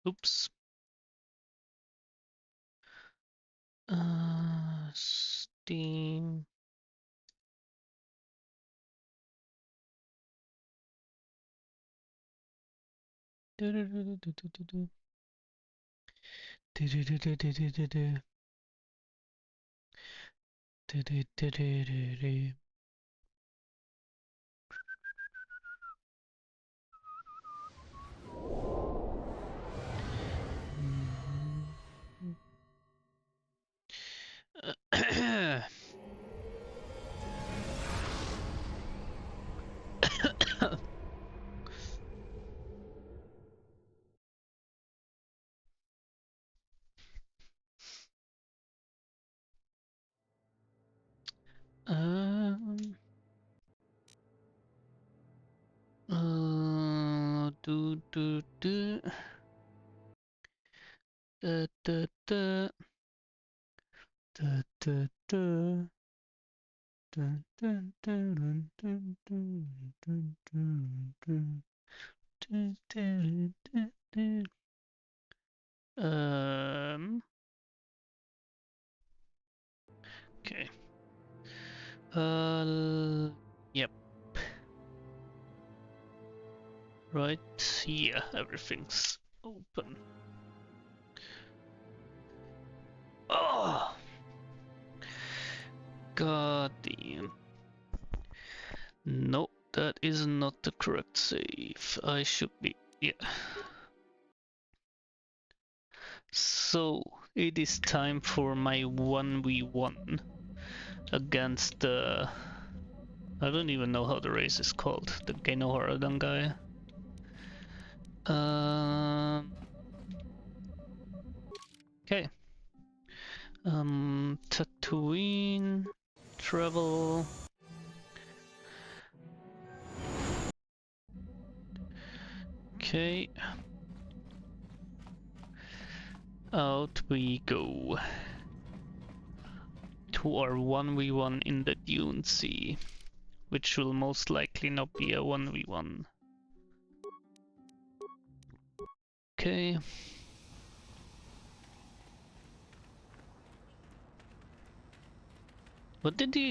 Oops. Steam. Um, do do do da da da da da da dun, dun, dun, dun, dun, dun, dun, dun, dun, dun, dun, dun, dun. Okay. Yep. Right. Yeah, everything's open. Oh, god damn. No, that is not the correct save. I should be. Yeah. So, it is time for my 1v1 against the. I don't even know how the race is called. The Geno Haradan guy. Okay. Tatooine. Travel. Okay. Out we go. To our 1v1 in the Dune Sea. Which will most likely not be a 1v1. Okay. What did he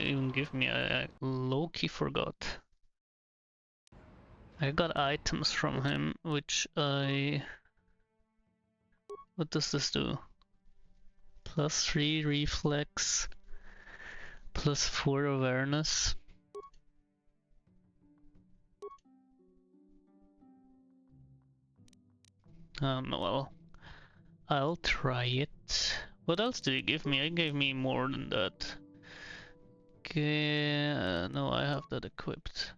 even give me? I low-key forgot. I got items from him, which I... What does this do? +3 reflex, +4 awareness. Well, I'll try it. What else did he give me? He gave me more than that. Okay, no, I have that equipped.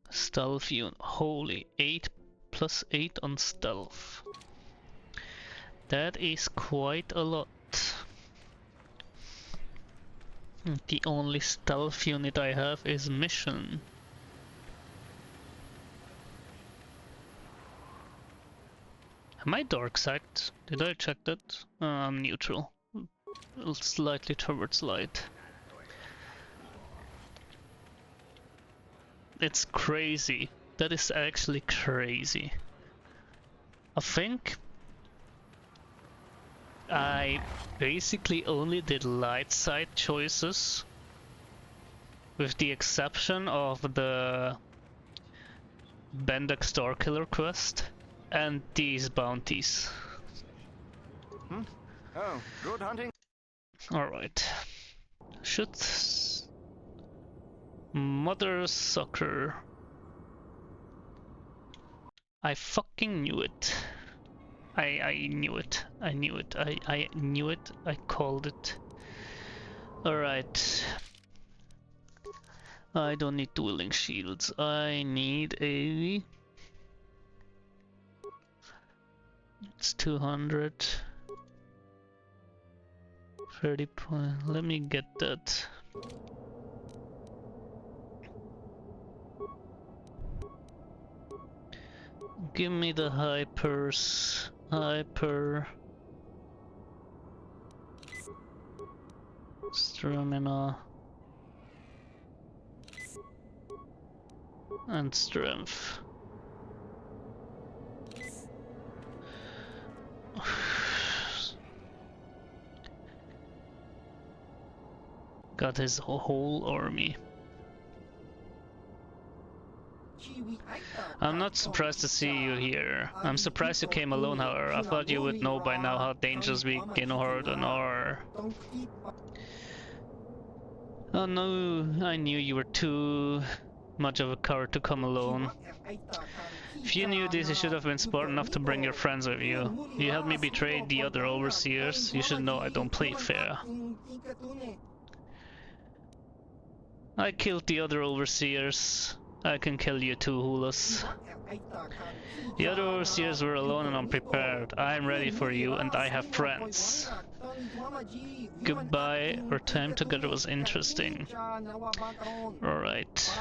Stealth unit, holy, 8 +8 on stealth. That is quite a lot. The only stealth unit I have is mission. Am I dark side? Did I check that? I'm neutral. Slightly towards light. It's crazy. That is actually crazy. I think I basically only did light side choices, with the exception of the Bendak Starkiller quest and these bounties. Oh, good hunting. Alright. Shoot. Mother sucker. I fucking knew it. I knew it. I knew it. I knew it. I called it. Alright. I don't need dueling shields. I need a... It's 200. 30 point. Let me get that. Give me the hypers. Hyper. Stamina. And strength. Got his whole army. I'm not surprised to see you here. I'm surprised you came alone, however. I thought you would know by now how dangerous we Genohorden are. Oh no, I knew you were too much of a coward to come alone. If you knew this, you should have been smart enough to bring your friends with you. You helped me betray the other overseers. You should know I don't play fair. I killed the other overseers. I can kill you too, Hulas. The other overseers were alone and unprepared. I am ready for you, and I have friends. Goodbye. Our time together was interesting. Alright.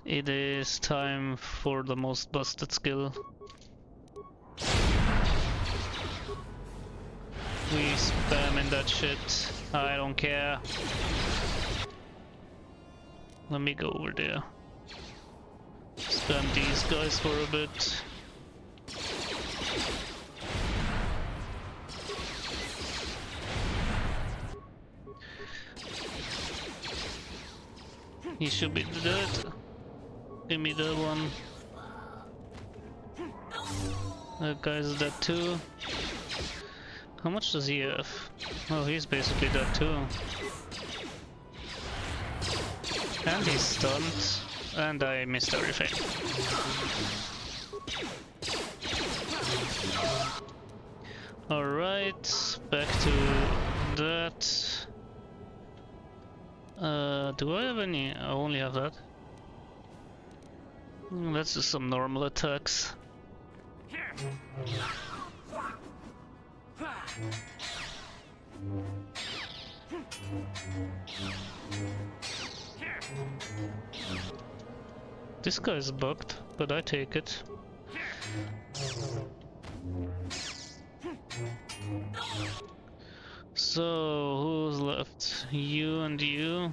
It is time for the most busted skill. We spam in that shit. I don't care. Let me go over there. Spam these guys for a bit. He should be dead. Give me that one. That guy's dead too. How much does he have? Oh, he's basically dead too. And he's stunned. And I missed everything. Alright, back to that. Do I have any? I only have that. Let's do some normal attacks. This guy's bugged, but I take it. So, who's left? You and you?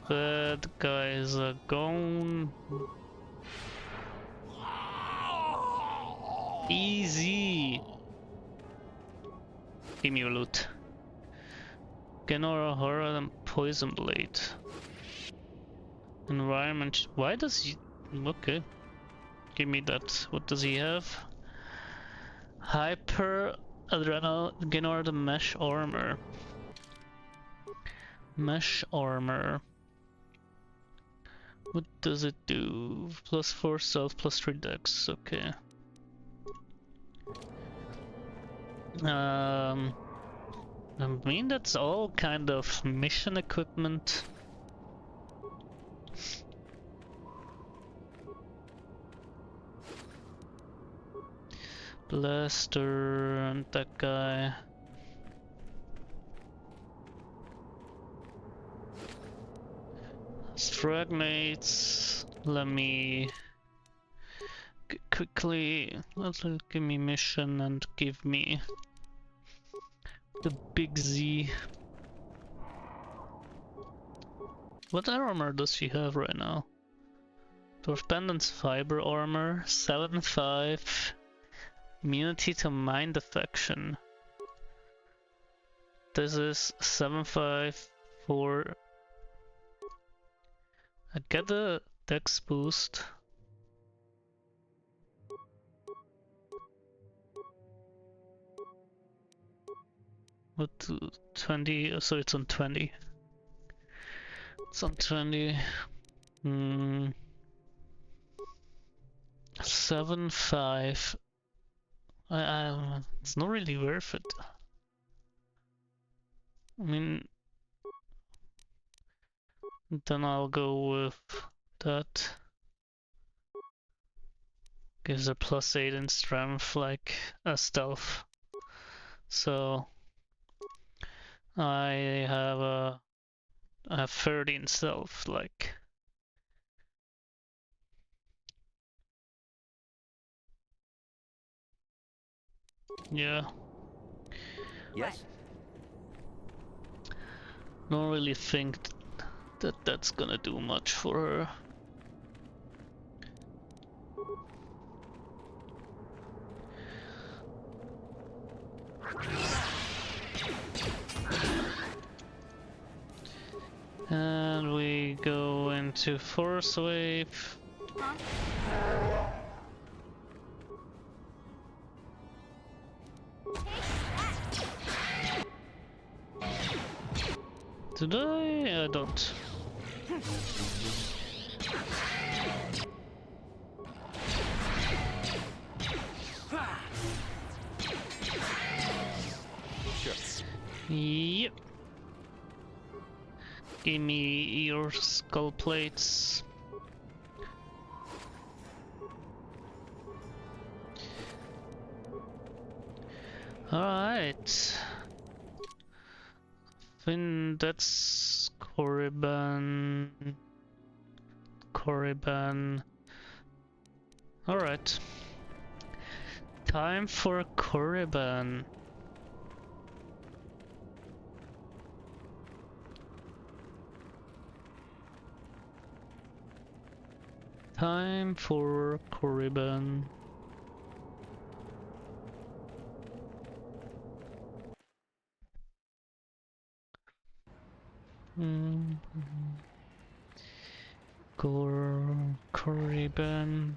Bad guys are gone. Easy! Give me your loot. Genora, Horror, and Poison Blade. Environment. Why does he. Okay. Give me that. What does he have? Hyper Adrenal Genora, the Mesh Armor. Mesh Armor. What does it do? +4 stealth, +3 dex. Okay. I mean, that's all kind of mission equipment. Blaster and that guy. Fragmates. Let me quickly. Give me mission and give me the big Z. What armor does she have right now? Dwarf Pendant's Fiber Armor, 7-5. Immunity to Mind Affection. This is 7-5 for. I get the dex boost. What, 20? So it's on 20. It's on 20. 7-5. It's not really worth it. I mean, then I'll go with that. gives a +8 in strength, like a stealth. So I have 30 in stealth, like. Yeah. Yes? Don't really think that that's gonna do much for her. And we go into force wave. Did I? I don't. Sure. Yep. Give me your skull plates. Alright. Then that's Korriban. Alright. Time for Korriban. Time for Korriban. Korriban.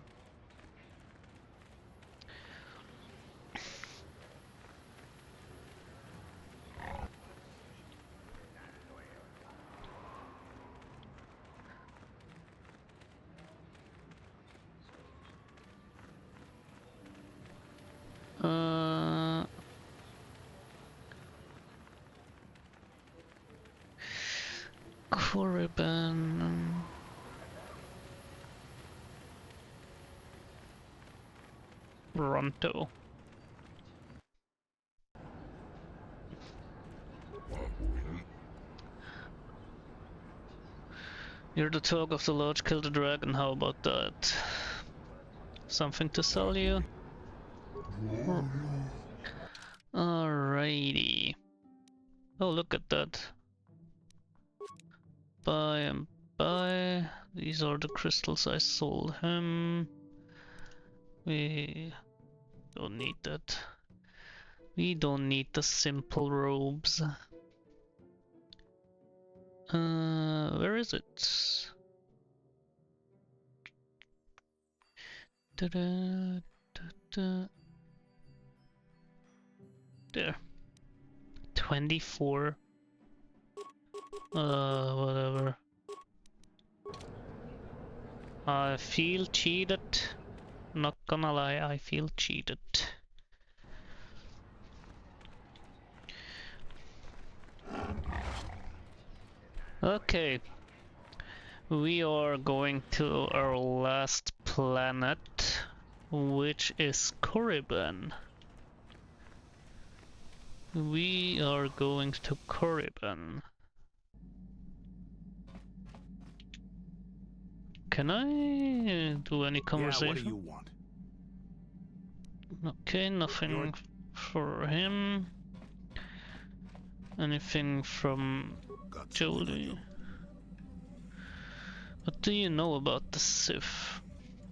Korriban. Ronto. You're the talk of the lodge, kill the dragon, how about that? Something to sell you? Alrighty. Oh, look at that. Buy and buy. These are the crystals I sold him. We don't need that. We don't need the simple robes. Where is it? Da-da, da-da. There. 24. Whatever. I feel cheated. Not gonna lie, I feel cheated. Okay. We are going to our last planet, which is Korriban. We are going to Korriban. Can I do any conversation? Yeah, what do you want? Okay, nothing for him. Anything from Jolie? What do you know about the Sith?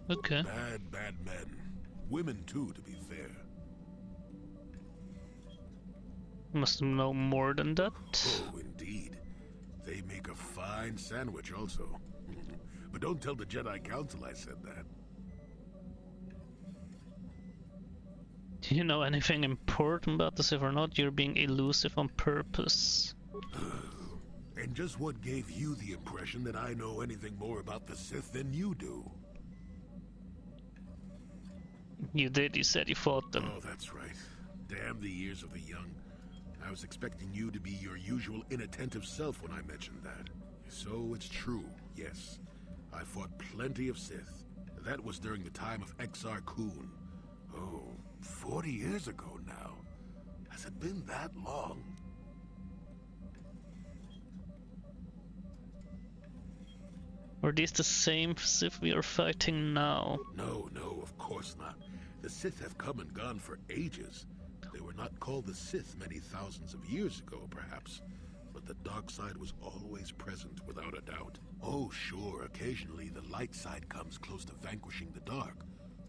Okay. Bad men. Women too, to be fair. Must know more than that. Oh, indeed. They make a fine sandwich also. But don't tell the Jedi Council I said that. Do you know anything important about the Sith or not? You're being elusive on purpose. And just what gave you the impression that I know anything more about the Sith than you do? You did, you said you fought them. Oh, that's right. Damn the ears of the young. I was expecting you to be your usual inattentive self when I mentioned that. So it's true, yes. I fought plenty of Sith, That was during the time of Exar Kun. Oh, 40 years ago now. Has it been that long? Are these the same Sith we are fighting now? No, of course not. The Sith have come and gone for ages. They were not called the Sith many thousands of years ago, perhaps. But the dark side was always present, without a doubt. Oh, sure, occasionally the light side comes close to vanquishing the dark.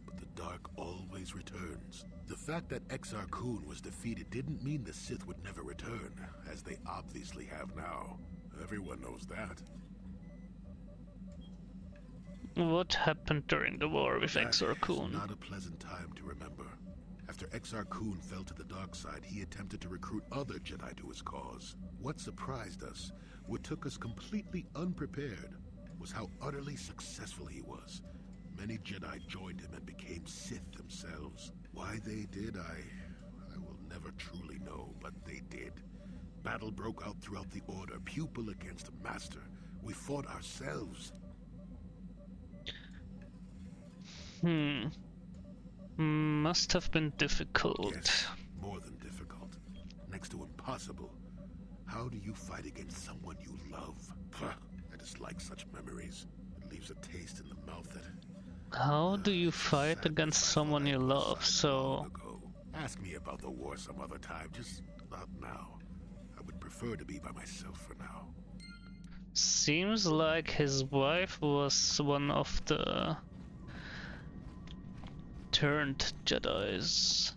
But the dark always returns. The fact that Exar Kun was defeated didn't mean the Sith would never return, as they obviously have now. Everyone knows that. What happened during the war with Exar Kun? Not a pleasant time to remember. After Exar Kun fell to the dark side, he attempted to recruit other Jedi to his cause. What surprised us, what took us completely unprepared, was how utterly successful he was. Many Jedi joined him and became Sith themselves. Why they did, I will never truly know, but they did. Battle broke out throughout the Order, pupil against master. We fought ourselves. Must have been difficult. Yes, more than difficult. Next to impossible. How do you fight against someone you love? I dislike such memories. It leaves a taste in the mouth that... How do you fight against someone you love? So... Ask me about the war some other time, just not now. I would prefer to be by myself for now. Seems like his wife was one of the turned Jedis.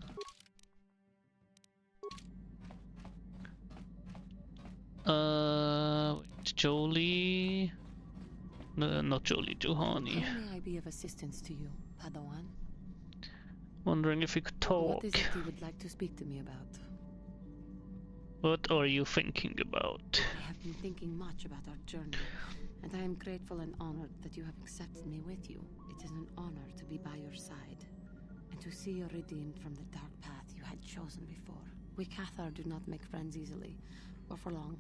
Jolie... No, not Jolie, Juhani. How may I be of assistance to you, Padawan? Wondering if we could talk. What is it you would like to speak to me about? What are you thinking about? I have been thinking much about our journey, and I am grateful and honored that you have accepted me with you. It is an honor to be by your side, and to see you redeemed from the dark path you had chosen before. We Cathar do not make friends easily, or for long.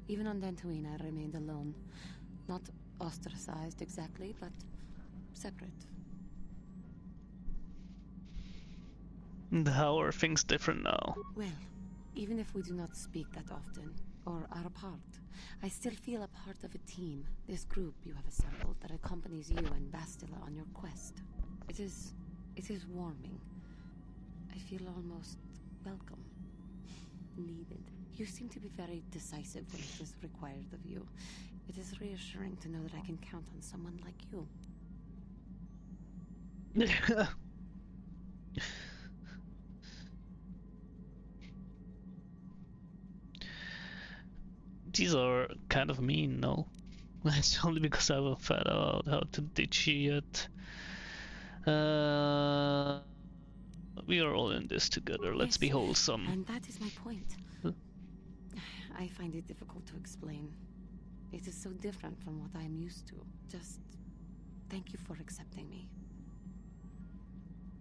Even on Dantooine I remained alone. Not ostracized exactly, but separate. And how are things different now? Well, even if we do not speak that often, or are apart, I still feel a part of a team, this group you have assembled that accompanies you and Bastilla on your quest. It is warming. I feel almost welcome. Needed. You seem to be very decisive when it is required of you. It is reassuring to know that I can count on someone like you. These are kind of mean, no? It's only because I haven't found out how to ditch you yet. We are all in this together, let's be wholesome. And that is my point. Huh? I find it difficult to explain. It is so different from what I am used to. Just thank you for accepting me.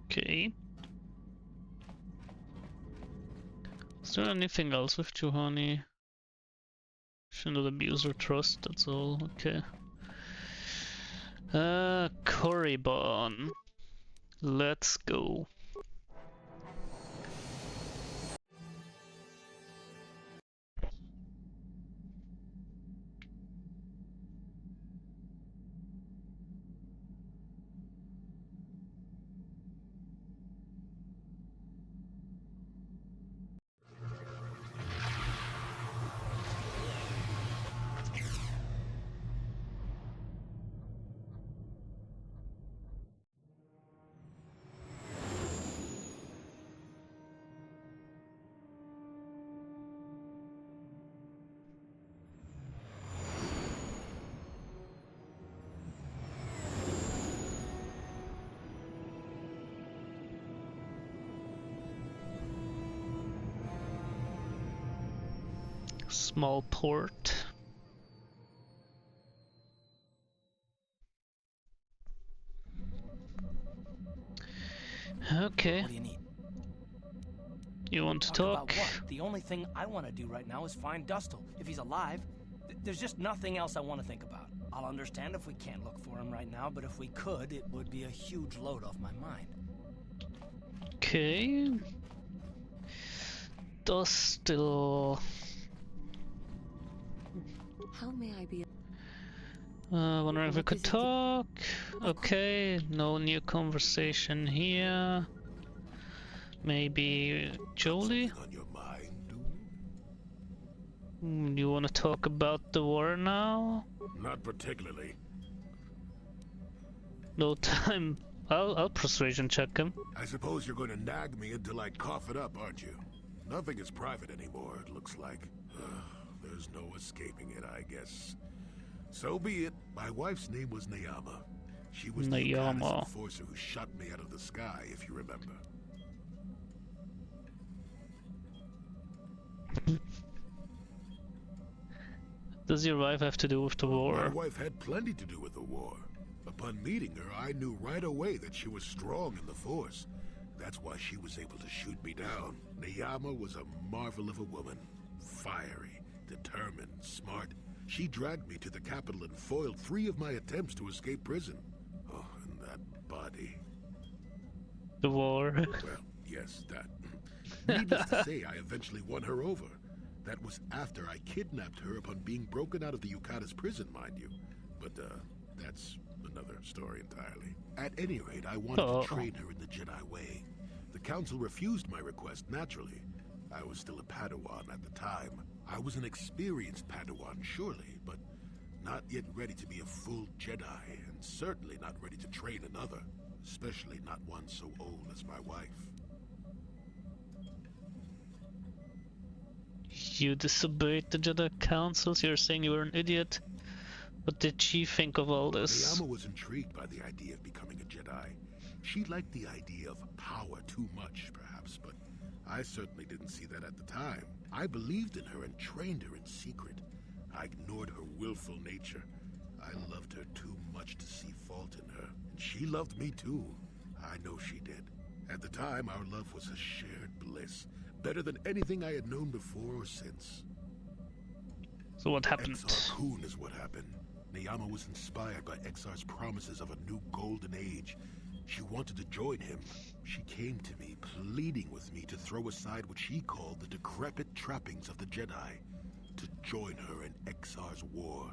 Okay. Is there anything else with Juhani? Should not abuse her trust, that's all. Okay. Korriban. Let's go. Small port. Okay. What do you need? You want to Talk talk? about what? The only thing I want to do right now is find Dustil. If he's alive, There's just nothing else I want to think about. I'll understand if we can't look for him right now, but if we could, it would be a huge load off my mind. Okay. Does still... How may I be? wondering if we What could is it? talk. Okay, no new conversation here. Maybe Jolie? Something on your mind, dude? You want to talk about the war now? Not particularly. No time. I'll persuasion check him. I suppose you're going to nag me until I cough it up, aren't you? Nothing is private anymore, it looks like. There's no escaping it, I guess. So be it. My wife's name was Neyama. She was the Neyama. Yukanis enforcer who shot me out of the sky, if you remember. Does your wife have to do with the My war? wife had plenty to do with the war. Upon meeting her, I knew right away that she was strong in the Force. That's why she was able to shoot me down. Neyama was a marvel of a woman. Fiery, determined, smart. She dragged me to the capital and foiled 3 of my attempts to escape prison. Oh, and that body. The war. Well, yes, that. Needless to say, I eventually won her over. That was after I kidnapped her upon being broken out of the Yukata's prison, mind you. But, that's another story entirely. At any rate, I wanted to train her in the Jedi way. The Council refused my request, naturally. I was still a Padawan at the time. I was an experienced Padawan, surely, but not yet ready to be a full Jedi, and certainly not ready to train another, especially not one so old as my wife. You disobeyed the Jedi Councils, you're saying you were an idiot? What did she think of all this? Neyama was intrigued by the idea of becoming a Jedi. She liked the idea of power too much, perhaps, but I certainly didn't see that at the time. I believed in her and trained her in secret. I ignored her willful nature. I loved her too much to see fault in her, and she loved me too. I know she did. At the time, our love was a shared bliss, better than anything I had known before or since. So what happened? Exar Kun is what happened. Neyama was inspired by Exar's promises of a new golden age. She wanted to join him. She came to me, pleading with me to throw aside what she called the decrepit trappings of the Jedi, to join her in Exar's war.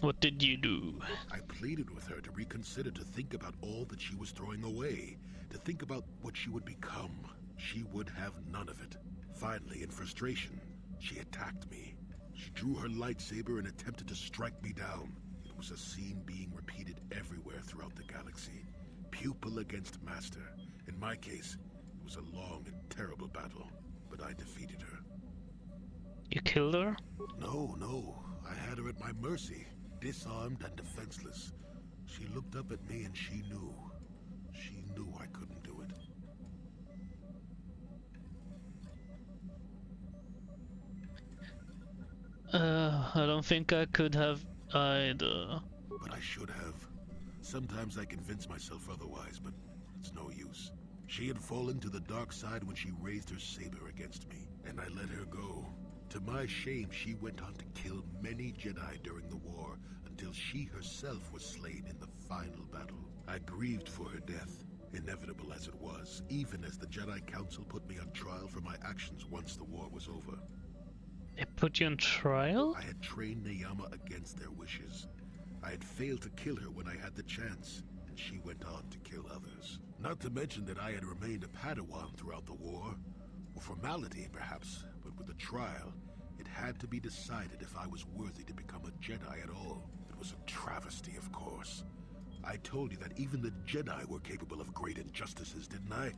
What did you do? I pleaded with her to reconsider, to think about all that she was throwing away, to think about what she would become. She would have none of it. Finally, in frustration, she attacked me. She drew her lightsaber and attempted to strike me down. It was a scene being repeated everywhere throughout the galaxy. Pupil against master. In my case, it was a long and terrible battle, but I defeated her. You killed her? No. I had her at my mercy, disarmed and defenseless. She looked up at me and she knew. She knew I couldn't do it. I don't think I could have either. But I should have. Sometimes I convince myself otherwise, but it's no use. She had fallen to the dark side when she raised her saber against me, and I let her go. To my shame, she went on to kill many Jedi during the war, until she herself was slain in the final battle. I grieved for her death, inevitable as it was, even as the Jedi Council put me on trial for my actions once the war was over. They put you on trial? I had trained Neyama against their wishes. I had failed to kill her when I had the chance, and she went on to kill others. Not to mention that I had remained a Padawan throughout the war. For formality, perhaps, but with the trial, it had to be decided if I was worthy to become a Jedi at all. It was a travesty, of course. I told you that even the Jedi were capable of great injustices, didn't I?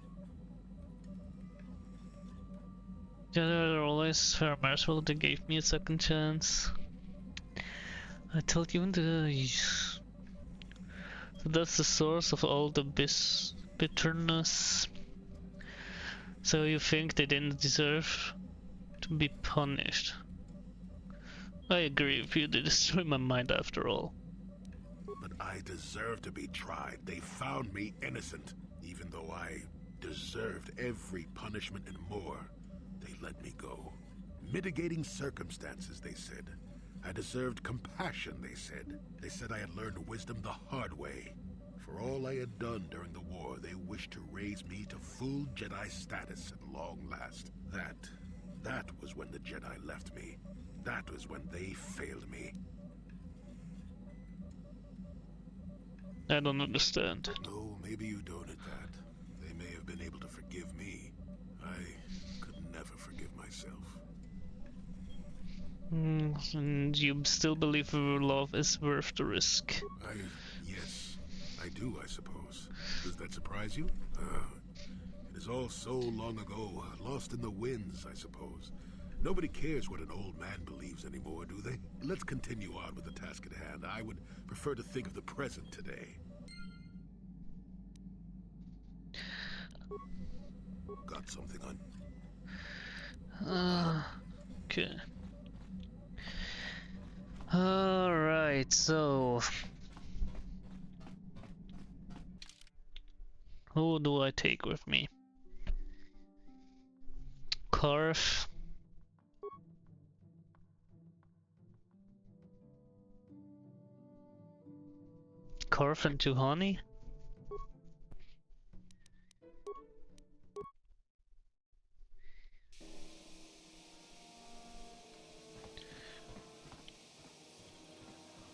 Jedi are always fair merciful. They gave me a second chance. I told you in the... So that's the source of all the bitterness. So you think they didn't deserve to be punished? I agree with you, they destroyed my mind after all. But I deserve to be tried. They found me innocent. Even though I deserved every punishment and more, they let me go. Mitigating circumstances, they said. I deserved compassion, they said. They said I had learned wisdom the hard way. For all I had done during the war, they wished to raise me to full Jedi status at long last. That was when the Jedi left me. That was when they failed me. I don't understand. No, maybe you don't at that. They may have been able to forgive me. I could never forgive myself. And you still believe your love is worth the risk? Yes, I do, I suppose. Does that surprise you? It is all so long ago, lost in the winds, I suppose. Nobody cares what an old man believes anymore, do they? Let's continue on with the task at hand. I would prefer to think of the present today. Got something on? Okay. Alright, so... who do I take with me? Carf. Carf and Tuhani?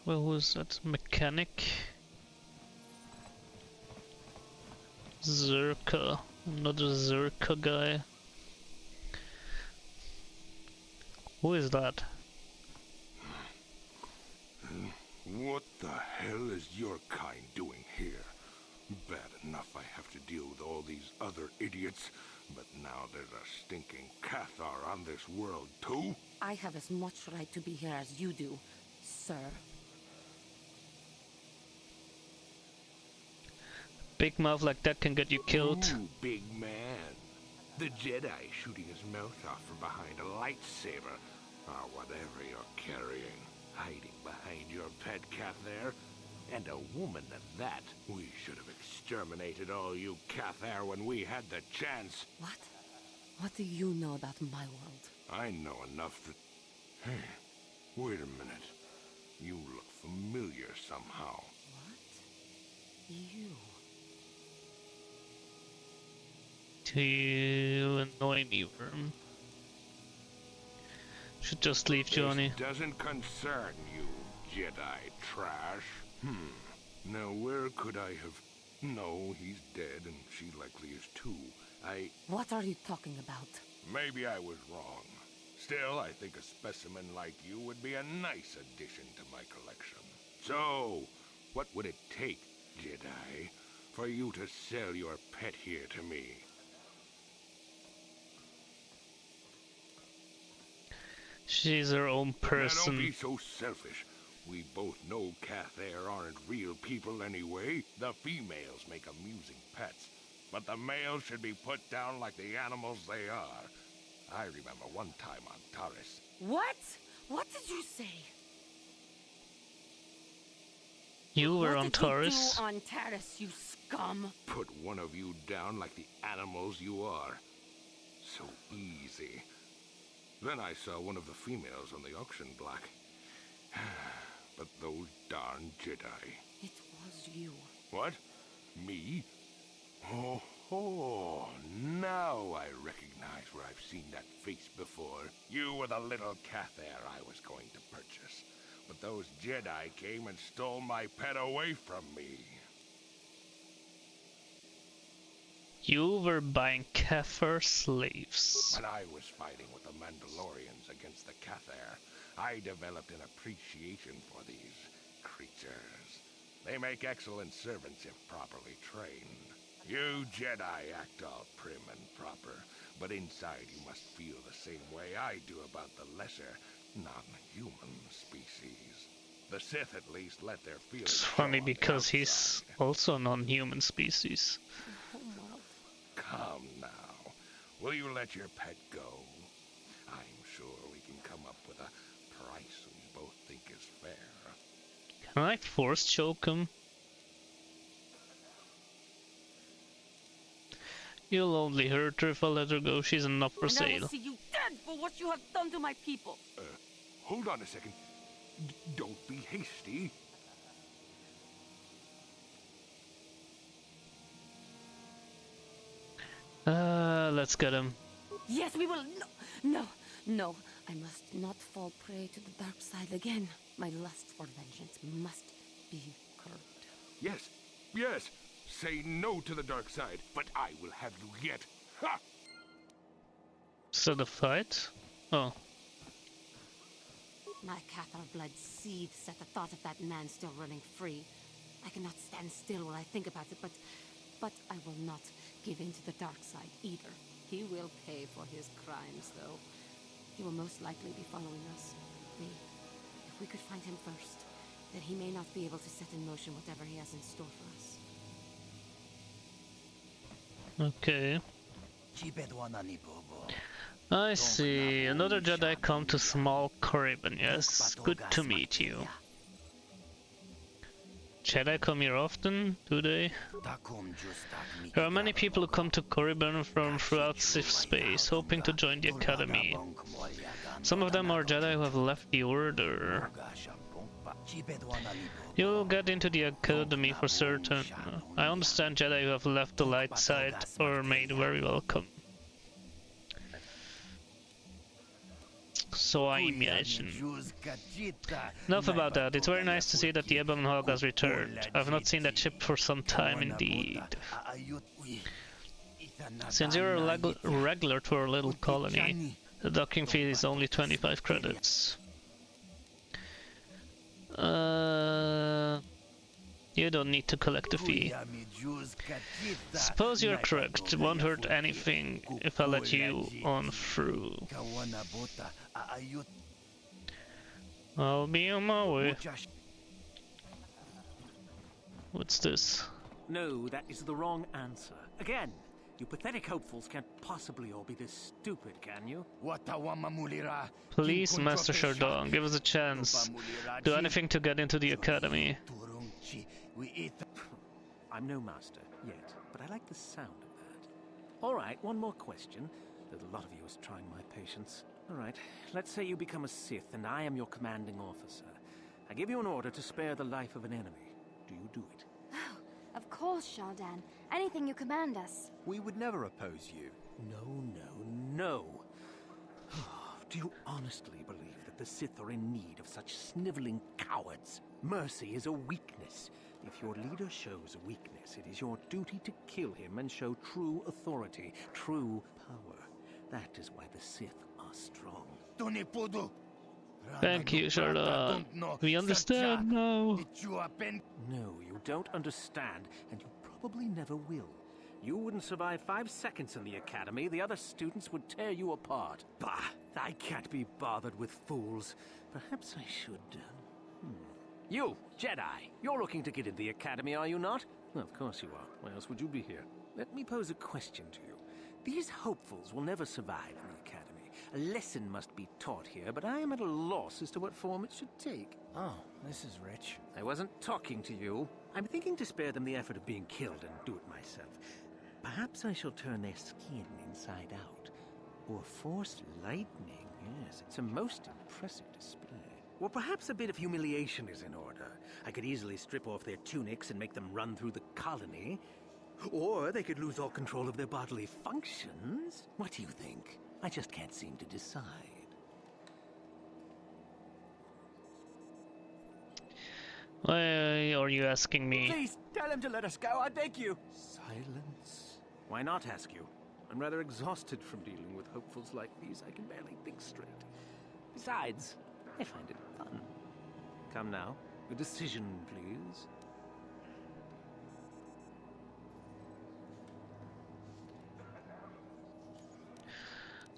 Well, who's that? Mechanic? Zerka. Another Zerka guy. Who is that? What the hell is your kind doing here? Bad enough I have to deal with all these other idiots, but now there's a stinking Cathar on this world too? I have as much right to be here as you do, sir. Big mouth like that can get you killed. Ooh, big man. The Jedi shooting his mouth off from behind a lightsaber, or whatever you're carrying, hiding behind your pet cat there. And a woman at that. We should have exterminated all you Cathar when we had the chance. What? What do you know about my world? I know enough that... Hey, wait a minute. You look familiar somehow. What? You? You annoy me, worm. Should just leave, Johnny. This doesn't concern you, Jedi trash. Now where could I have... No, he's dead, and she likely is too. What are you talking about? Maybe I was wrong. Still, I think a specimen like you would be a nice addition to my collection. So, what would it take, Jedi, for you to sell your pet here to me? She's her own Now, person. don't be so selfish. We both know Cathar aren't real people anyway. The females make amusing pets, but the males should be put down like the animals they are. I remember one time on Taris. What? What did you say? You were what on did Taurus. you do on Taris, you scum? Put one of you down like the animals you are. So easy. Then I saw one of the females on the auction block. But those darn Jedi. It was you. What? Me? Oh, now I recognize where I've seen that face before. You were the little Cathar I was going to purchase. But those Jedi came and stole my pet away from me. You were buying Cathar slaves. When I was fighting with the Mandalorians against the Cathar, I developed an appreciation for these creatures. They make excellent servants if properly trained. You Jedi act all prim and proper, but inside you must feel the same way I do about the lesser, non-human species. The Sith at least let their feelings It's show funny on the because he's outside. also a non-human species. Come now. Will you let your pet go? I'm sure we can come up with a price we both think is fair. Can I force choke him? You'll only hurt her if I let her go. She's not for And I will sale. see you dead dead for what you have done to my people. Hold on a second. Don't be hasty. Let's get him. Yes, we will. No, no, no. I must not fall prey to the dark side again. My lust for vengeance must be curbed. Yes, yes. Say no to the dark side, but I will have you yet. Ha! So the fight? Oh. My Cathar blood seethes at the thought of that man still running free. I cannot stand still when I think about it, but I will not give in to the dark side either. He will pay for his crimes, though. He will most likely be following us. If we could find him first, then he may not be able to set in motion whatever he has in store for us. Okay. I see. Another Jedi come to small Caribbean. Yes, good to meet you. Jedi come here often, do they? There are many people who come to Caribbean from throughout space, hoping to join the Academy. Some of them are Jedi who have left the Order. You'll get into the Academy for certain. I understand Jedi who have left the light side are made very welcome. So I imagine. Enough about that. It's very nice to see that the Ebon Hog has returned. I've not seen that ship for some time indeed. Since you're a regular to our little colony, the docking fee is only 25 credits. You don't need to collect the fee. Suppose you're correct. It won't hurt anything if I let you on through. I'll be on my way. What's this? No, that is the wrong answer. Again, you pathetic hopefuls can't possibly all be this stupid, can you? Please, Master Shardong, give us a chance. Do anything to get into the Academy. I'm no master yet, but I like the sound of that. All right, one more question. There's a lot of you is trying my patience. All right, let's say you become a Sith and I am your commanding officer. I give you an order to spare the life of an enemy. Do you do it? Oh, of course, Shardan. Anything you command us. We would never oppose you. No. Do you honestly believe that the Sith are in need of such sniveling cowards? Mercy is a weakness. If your leader shows a weakness, it is your duty to kill him and show true authority, true power. That is why the Sith are strong. Thank you, Shardong. We understand now. No, you don't understand, and you probably never will. You wouldn't survive 5 seconds in the Academy. The other students would tear you apart. Bah! I can't be bothered with fools. Perhaps I should... You, Jedi! You're looking to get in the Academy, are you not? Well, of course you are. Why else would you be here? Let me pose a question to you. These hopefuls will never survive in the Academy. A lesson must be taught here, but I am at a loss as to what form it should take. Oh, this is rich. I wasn't talking to you. I'm thinking to spare them the effort of being killed and do it myself. Perhaps I shall turn their skin inside out. Or force lightning. Yes, it's a most impressive display. Or perhaps a bit of humiliation is in order. I could easily strip off their tunics and make them run through the colony. Or they could lose all control of their bodily functions. What do you think? I just can't seem to decide. Why are you asking me? Please, tell him to let us go, I beg you. Silence. Why not ask you? I'm rather exhausted from dealing with hopefuls like these. I can barely think straight. Besides, I find it fun. Come now, a decision, please.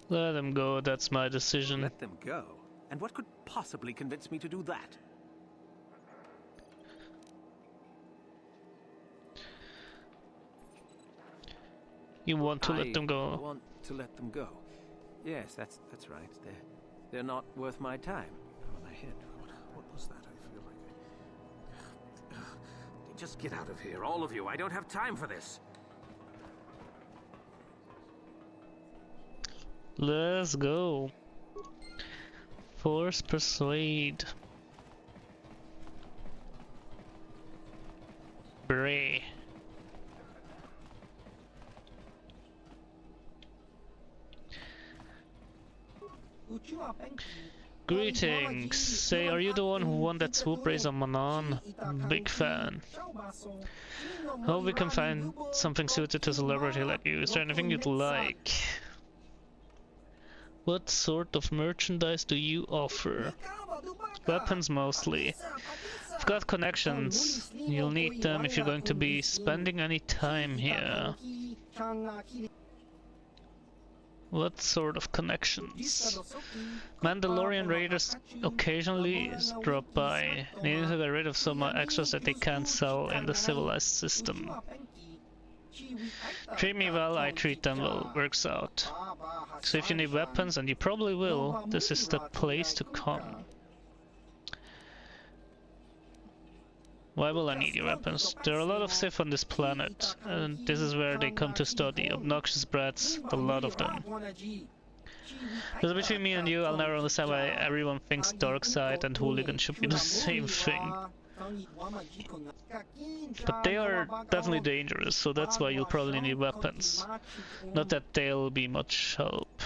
Let them go, that's my decision. Let them go? And what could possibly convince me to do that? You want to let them I go? want to let them go. Yes, that's right. They're not worth my time. Oh, my head. What was that? I feel like... Just get out of here, all of you. I don't have time for this. Let's go. Force persuade. Bray. Greetings. Say, are you the one who won that swoop race on Manon? Big fan. Hope we can find something suited to a celebrity like you. Is there anything you'd like? What sort of merchandise do you offer? Weapons mostly. I've got connections. You'll need them if you're going to be spending any time here. What sort of connections? Mandalorian raiders occasionally drop by, needing to get rid of some extras that they can't sell in the civilized system. Treat me well, I treat them well. Works out. So if you need weapons, and you probably will, this is the place to come. Why will I need your weapons? There are a lot of Sith on this planet, and this is where they come to study. Obnoxious brats, a lot of them. Because between me and you, I'll never understand why everyone thinks dark side and hooligan should be the same thing. But they are definitely dangerous, so that's why you'll probably need weapons. Not that they'll be much help.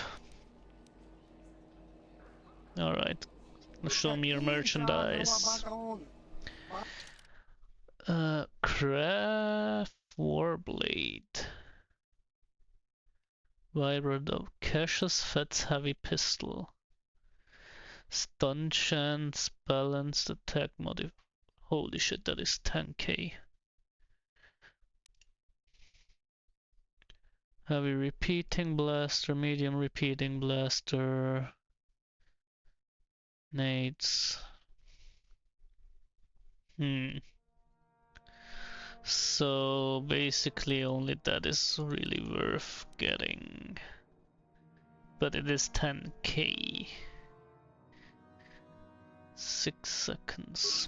Alright, show me your merchandise. Craft Warblade. Vibrant of Cassius Fett's heavy pistol. Stun chance, balanced attack modif. Holy shit, that is 10k. Heavy repeating blaster, medium repeating blaster. Nades. So basically only that is really worth getting. But it is 10k. 6 seconds.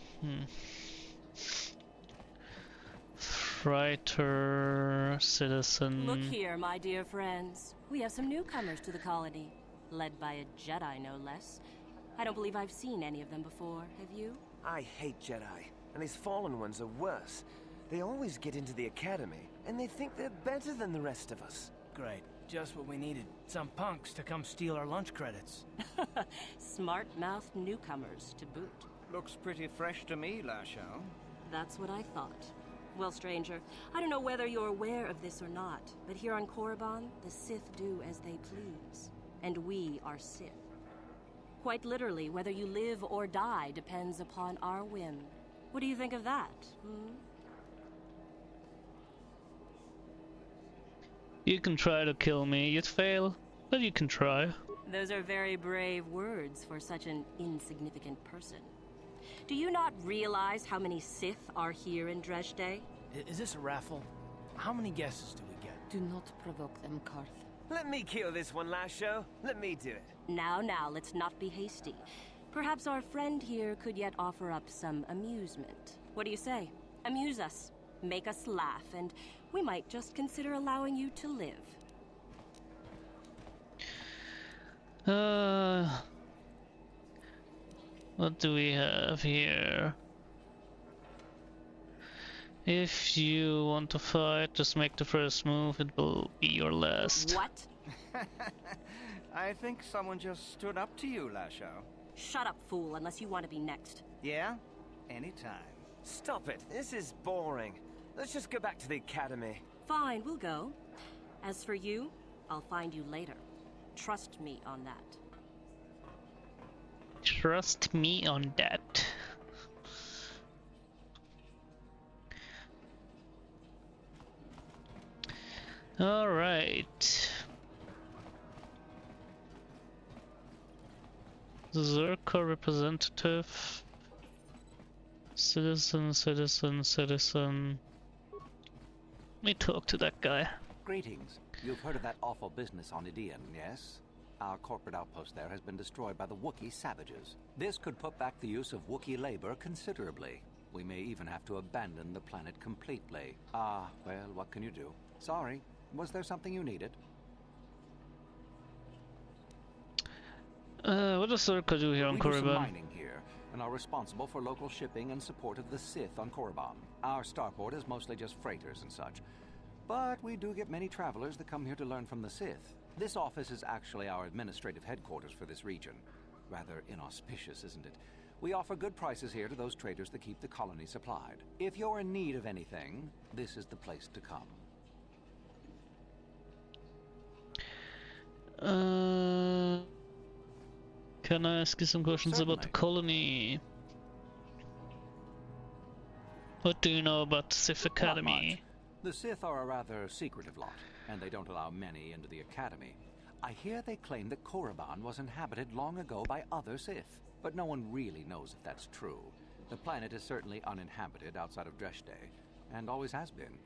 Fighter, citizen. Look here, my dear friends. We have some newcomers to the colony. Led by a Jedi, no less. I don't believe I've seen any of them before, have you? I hate Jedi, and these fallen ones are worse. They always get into the academy, and they think they're better than the rest of us. Great. Just what we needed. Some punks to come steal our lunch credits. Smart-mouthed newcomers to boot. Looks pretty fresh to me, Lasho. That's what I thought. Well, stranger, I don't know whether you're aware of this or not, but here on Korriban, the Sith do as they please. And we are Sith. Quite literally, whether you live or die depends upon our whim. What do you think of that, You can try to kill me, you'd fail, but you can try. Those are very brave words for such an insignificant person. Do you not realize how many Sith are here in Dresde? Is this a raffle? How many guesses do we get? Do not provoke them, Karth. Let me kill this one, Lasho. Let me do it. Now, let's not be hasty. Perhaps our friend here could yet offer up some amusement. What do you say? Amuse us, make us laugh, and we might just consider allowing you to live. What do we have here? If you want to fight, just make the first move, it will be your last. What? I think someone just stood up to you, Lasho. Shut up, fool, unless you want to be next. Yeah? Anytime. Stop it. This is boring. Let's just go back to the academy. Fine, we'll go. As for you, I'll find you later. Trust me on that. Trust me on that. Alright. Zerka representative. Citizen. Let me talk to that guy. Greetings. You've heard of that awful business on Idian, yes? Our corporate outpost there has been destroyed by the Wookiee savages. This could put back the use of Wookiee labor considerably. We may even have to abandon the planet completely. Well, what can you do? Sorry. Was there something you needed? What does Circa do here on We do some Korriban? mining here, and are responsible for local shipping and support of the Sith on Korriban. Our starport is mostly just freighters and such. But we do get many travelers that come here to learn from the Sith. This office is actually our administrative headquarters for this region. Rather inauspicious, isn't it? We offer good prices here to those traders that keep the colony supplied. If you're in need of anything, this is the place to come. Can I ask you some questions about the colony? What do you know about the Sith Academy? The Sith are a rather secretive lot, and they don't allow many into the Academy. I hear they claim that Korriban was inhabited long ago by other Sith, but no one really knows if that's true. The planet is certainly uninhabited outside of Dresde, and always has been.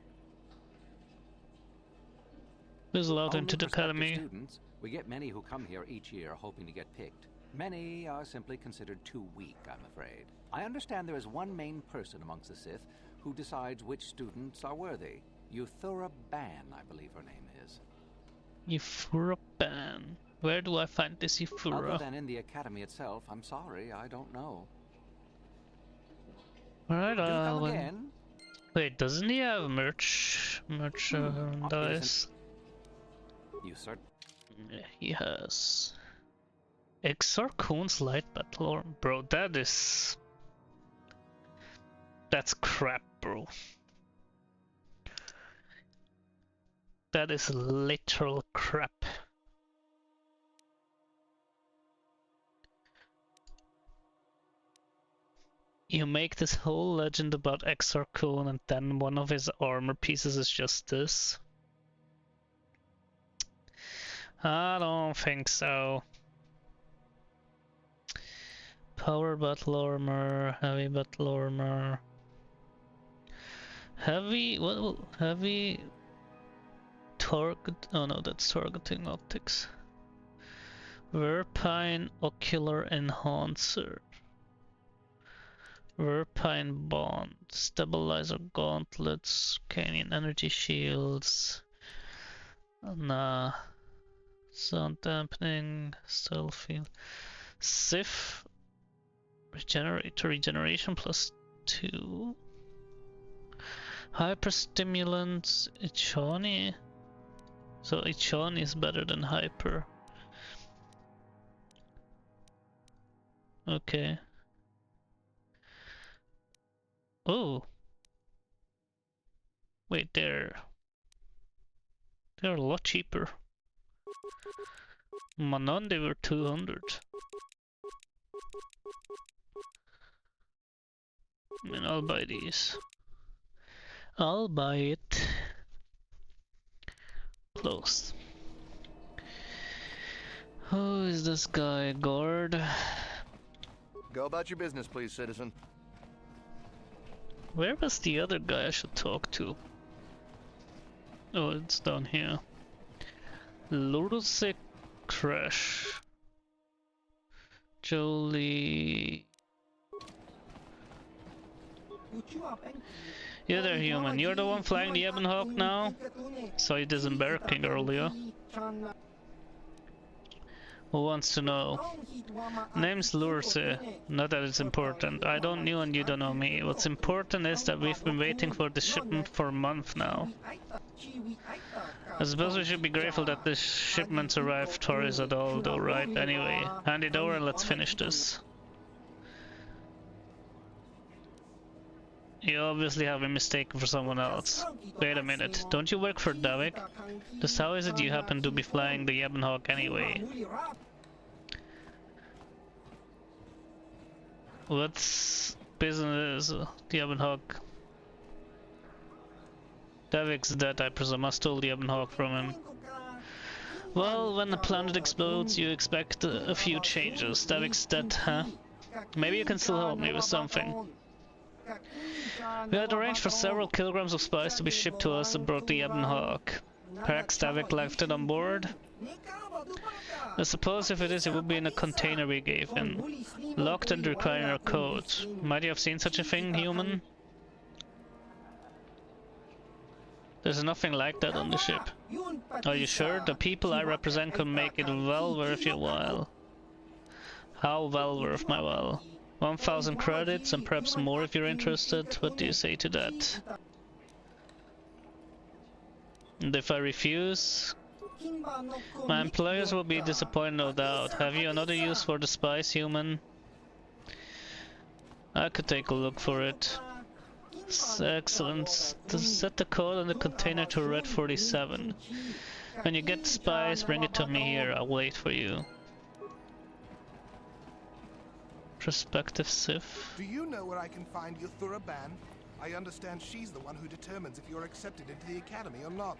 There's a lot into the Academy. Students, we get many who come here each year hoping to get picked. Many are simply considered too weak, I'm afraid. I understand there is one main person amongst the Sith who decides which students are worthy. Euthura Ban, I believe her name is. Euthura Ban. Where do I find this Euthura? Other than in the Academy itself, I'm sorry, I don't know. Alright, Come again. Wait, doesn't he have merch dice? You sir. Yeah, he has. Exar Coon's Light Battle Arm. Bro, that's crap, bro. That is literal crap. You make this whole legend about Exar Coon and then one of his armor pieces is just this? I don't think so. Power battle armor, heavy battle armor. Heavy, heavy target, oh no, that's targeting optics. Verpine ocular enhancer. Verpine bond, stabilizer gauntlets, canyon energy shields. Nah. Sound dampening, stealth field. Sif regeneration +2. Hyperstimulants, Ichani. So Ichani is better than Hyper. Okay. Oh. Wait, they're a lot cheaper. Manon, they were 200. I mean, I'll buy these. I'll buy it. Close. Who is this guy? Guard? Go about your business, please, citizen. Where was the other guy I should talk to? Oh, it's down here. Lurusek Crash. Jolie. Yeah, there, human. You're the one flying the Ebon Hawk now? Saw you disembarking earlier. Who wants to know? Name's Lurse. Not that it's important. I don't know and you don't know me. What's important is that we've been waiting for this shipment for a month now. I suppose we should be grateful that this shipment arrived Taurus at all, though, right? Anyway, hand it over and let's finish this. You obviously have been mistaken for someone else. Wait a minute, don't you work for Davik? Just how is it you happen to be flying the Ebon Hawk anyway? What's business the Ebon Hawk? Davik's dead, I presume. I stole the Ebon Hawk from him. Well, when the planet explodes, you expect a few changes. Davik's dead, huh? Maybe you can still help me with something. We had arranged for several kilograms of spice to be shipped to us aboard the Ebon Hawk. Perhaps Davik left it on board? I suppose if it is, it would be in a container we gave him. Locked and requiring our code. Might you have seen such a thing, human? There's nothing like that on the ship. Are you sure? The people I represent can make it well worth your while. How well worth my while? 1,000 credits and perhaps more if you're interested. What do you say to that? And if I refuse, my employers will be disappointed, no doubt. Have you another use for the spice, human? I could take a look for it. Excellent. Set the code on the container to Red 47. When you get the spice, bring it to me here. I'll wait for you. Prospective Sith. Do you know where I can find Yuthura Ban? I understand she's the one who determines if you're accepted into the academy or not.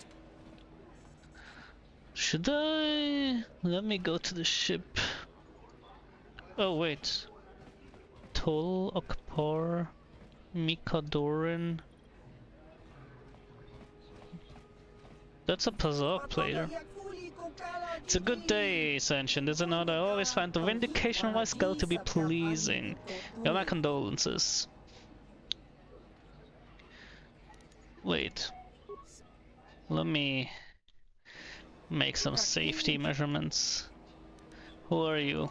Should I? Let me go to the ship. Oh wait. Tol Akpar, Mikadoran. That's a Pazak player. It's a good day, Ascension, is it not? I always find the vindication of my skill to be pleasing. Yeah, my condolences. Wait. Let me make some safety measurements. Who are you?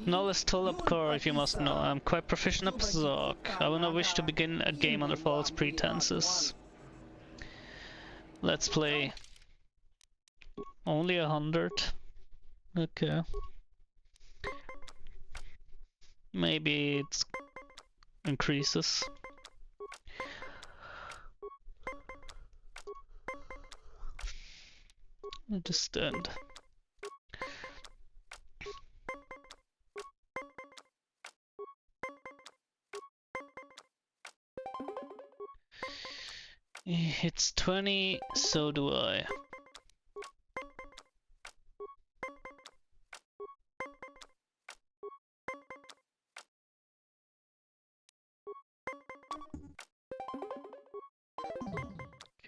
Knowledge Tolapkar, if you must know. I'm quite proficient at Pazak. I will not wish to begin a game under false pretenses. Let's play. Only 100? Okay. Maybe it increases. Understand. It's 20, so do I.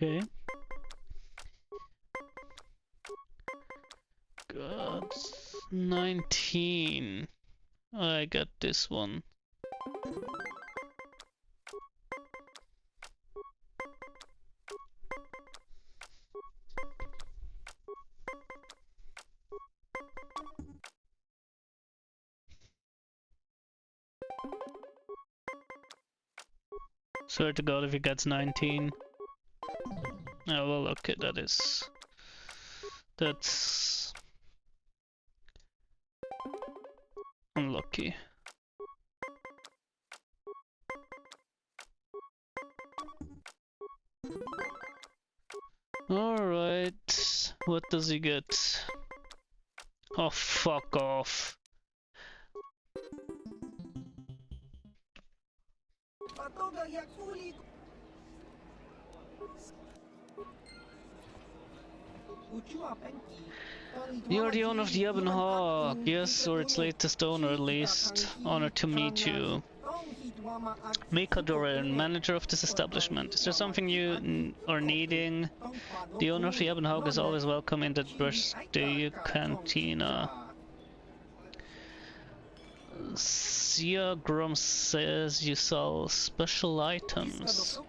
Okay. Got 19. I got this one. Swear to God if he gets 19. Oh well, okay, that's unlucky. Alright, what does he get? Oh, fuck off. You're the owner of the Ebon Hawk, yes, or its latest owner at least. Honored to meet you. Mikadoran, manager of this establishment. Is there something you are needing? The owner of the Ebon Hawk is always welcome in the Bastilla cantina. Sia Grum says you sell special items.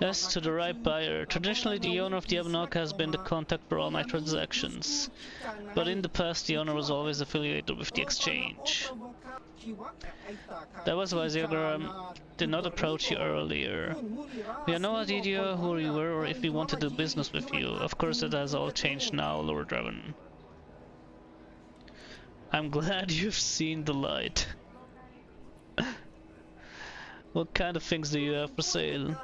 Yes, to the right buyer. Traditionally, the owner of the Ebon Hawk has been the contact for all my transactions. But in the past, the owner was always affiliated with the exchange. That was why Ziagram did not approach you earlier. We had no idea who you were or if we wanted to do business with you. Of course, that has all changed now, Lord Revan. I'm glad you've seen the light. What kind of things do you have for sale?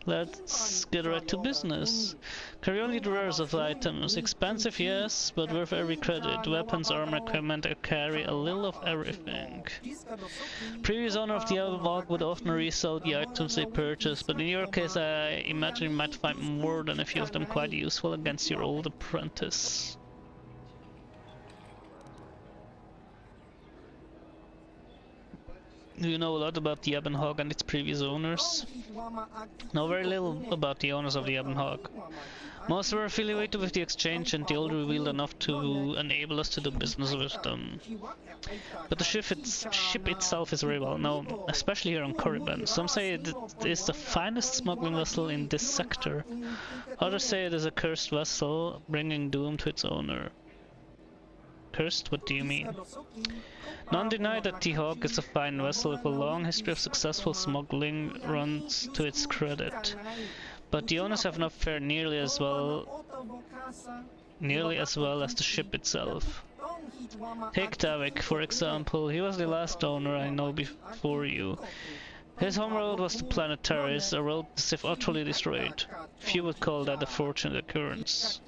Let's get right to business. Carry only the rarest of items. Expensive, yes, but worth every credit. Weapons, armor, equipment, I carry a little of everything. Previous owner of the Hawk would often resell the items they purchased, but in your case I imagine you might find more than a few of them quite useful against your old apprentice. Do you know a lot about the Ebon Hawk and its previous owners? Know very little about the owners of the Ebon Hawk. Most were affiliated with the exchange and the old revealed enough to enable us to do business with them. But the ship itself is very well known, especially here on Korriban. Some say it is the finest smuggling vessel in this sector. Others say it is a cursed vessel, bringing doom to its owner. Cursed? What do you mean? None deny that the Hawk is a fine vessel with a long history of successful smuggling runs to its credit. But the owners have not fared nearly as well as the ship itself. Take Davik, for example. He was the last owner I know before you. His homeworld was the planet Taris, a world the Sith utterly destroyed. Few would call that a fortunate occurrence.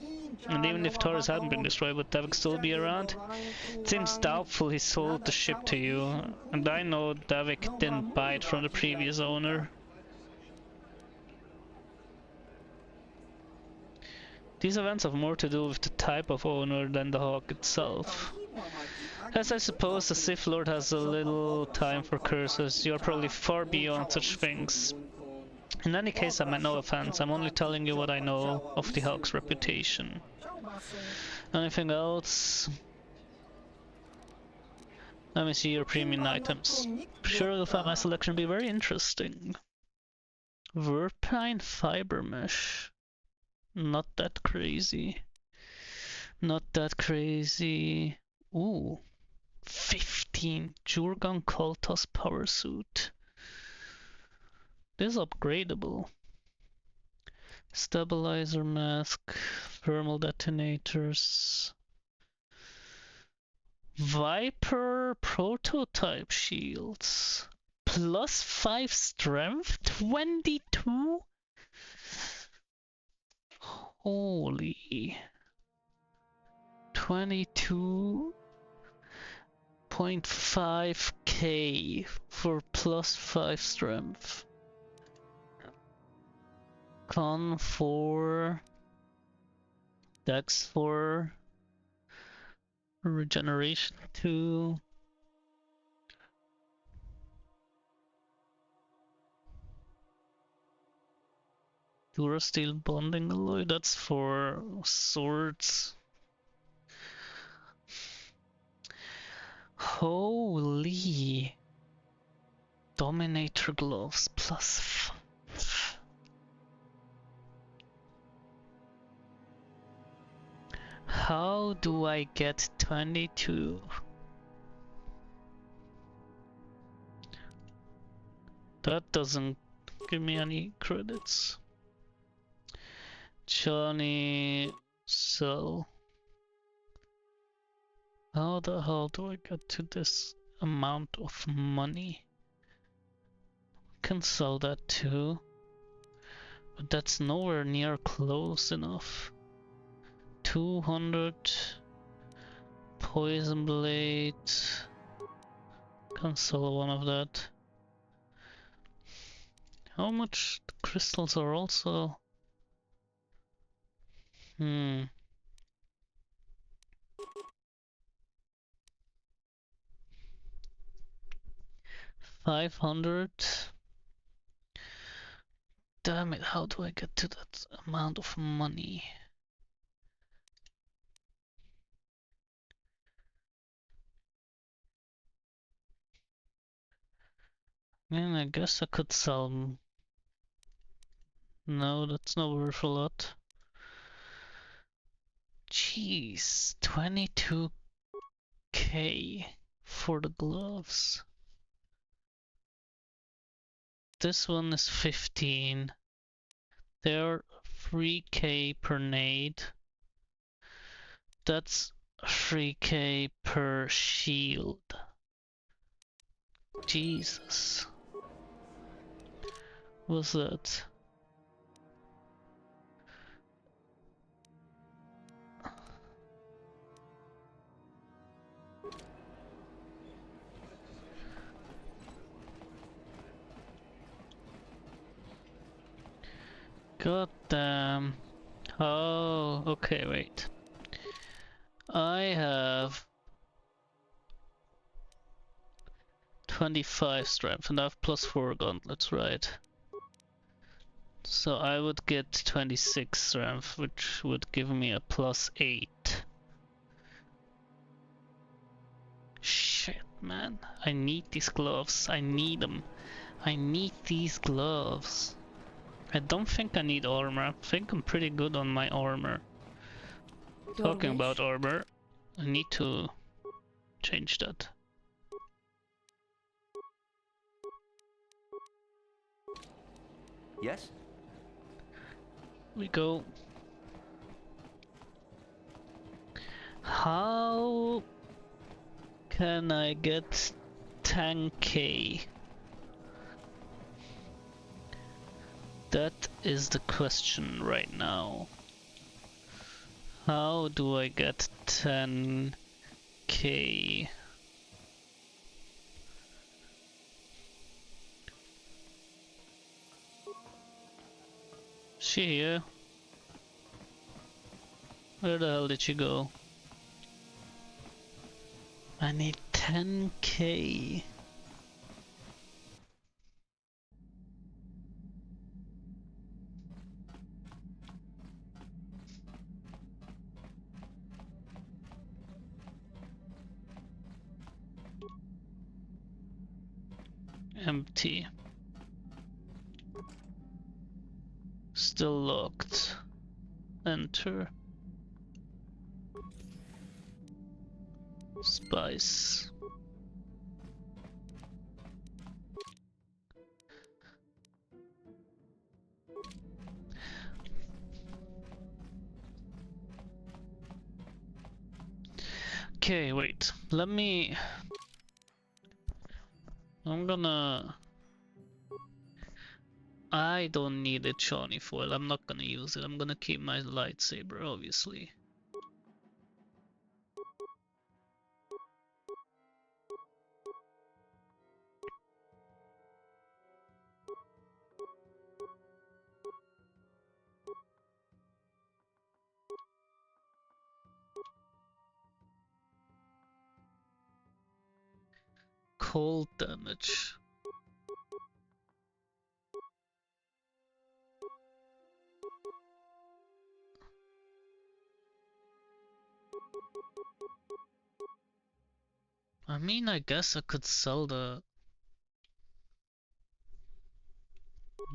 And even if Taris hadn't been destroyed, would Davik still be around? It seems doubtful he sold the ship to you, and I know Davik didn't buy it from the previous owner. These events have more to do with the type of owner than the Hawk itself. As I suppose the Sith Lord has a little time for curses, you are probably far beyond such things. In any case, I meant no offense. I'm only telling you what I know of the Hawk's reputation. Anything else? Let me see your premium items. Sure, you'll find my selection be very interesting. Verpine fiber mesh. Not that crazy. Not that crazy. Ooh. 15 Jurgon Koltos power suit. This is upgradable. Stabilizer mask, thermal detonators. Viper prototype shields. Plus 5 strength, 22? Holy. 22.5k for plus 5 strength. Con 4. Dex 4. Regeneration 2. Durasteel bonding alloy, that's for swords. Holy. Dominator gloves plus 5. How do I get 22? That doesn't give me any credits. Johnny sell. How the hell do I get to this amount of money? Can sell that too, but that's nowhere near close enough. 200 poison blade. Can sell one of that. How much crystals are also? 500. Damn it, how do I get to that amount of money? I guess I could sell. No, that's not worth a lot. Jeez, 22k for the gloves. This one is 15. They're 3k per nade. That's 3k per shield. Jesus. What's that? God damn. Oh, okay, wait. I have 25 strength and I have plus 4 gauntlets, right? So I would get 26 strength, which would give me a plus 8. Shit, man. I need these gloves. I need them. I need these gloves. I don't think I need armor. I think I'm pretty good on my armor. Talking about armor. I need to change that. Yes? We go. How can I get 10k? That is the question right now. How do I get 10k? She here? Where the hell did she go? I need 10k. Empty. Still locked. Enter. Spice. Okay, wait. Let me... I don't need a Shawnee foil. I'm not gonna use it. I'm gonna keep my lightsaber, obviously. Cold damage. I mean, I guess I could sell the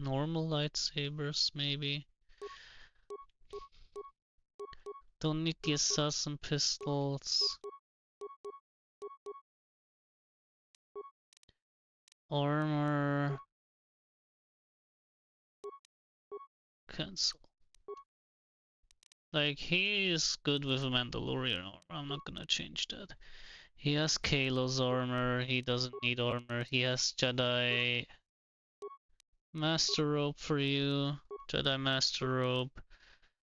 normal lightsabers, maybe. Don't need the assassin pistols. Armor. Cancel. Like, he is good with a Mandalorian armor. I'm not gonna change that. He has Kalo's armor. He doesn't need armor. He has Jedi Master Robe for you. Jedi Master Robe.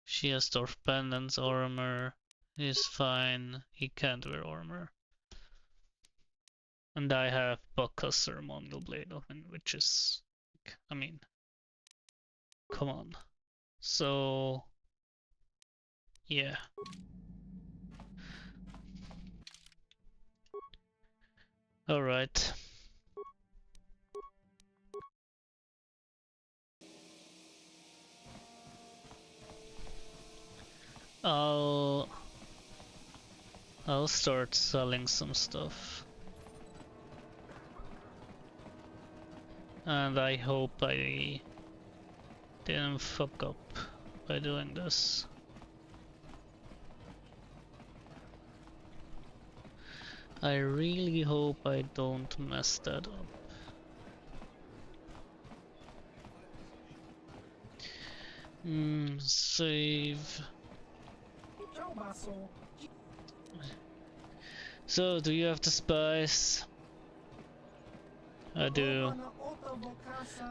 She has Darth Pendant's armor. He's fine. He can't wear armor. And I have Bukka's Ceremonial Blade of him, which is... I mean... Come on. So... Yeah. Alright. I'll start selling some stuff. And I hope I didn't fuck up by doing this. I really hope I don't mess that up. Save. So, do you have the spice? I do.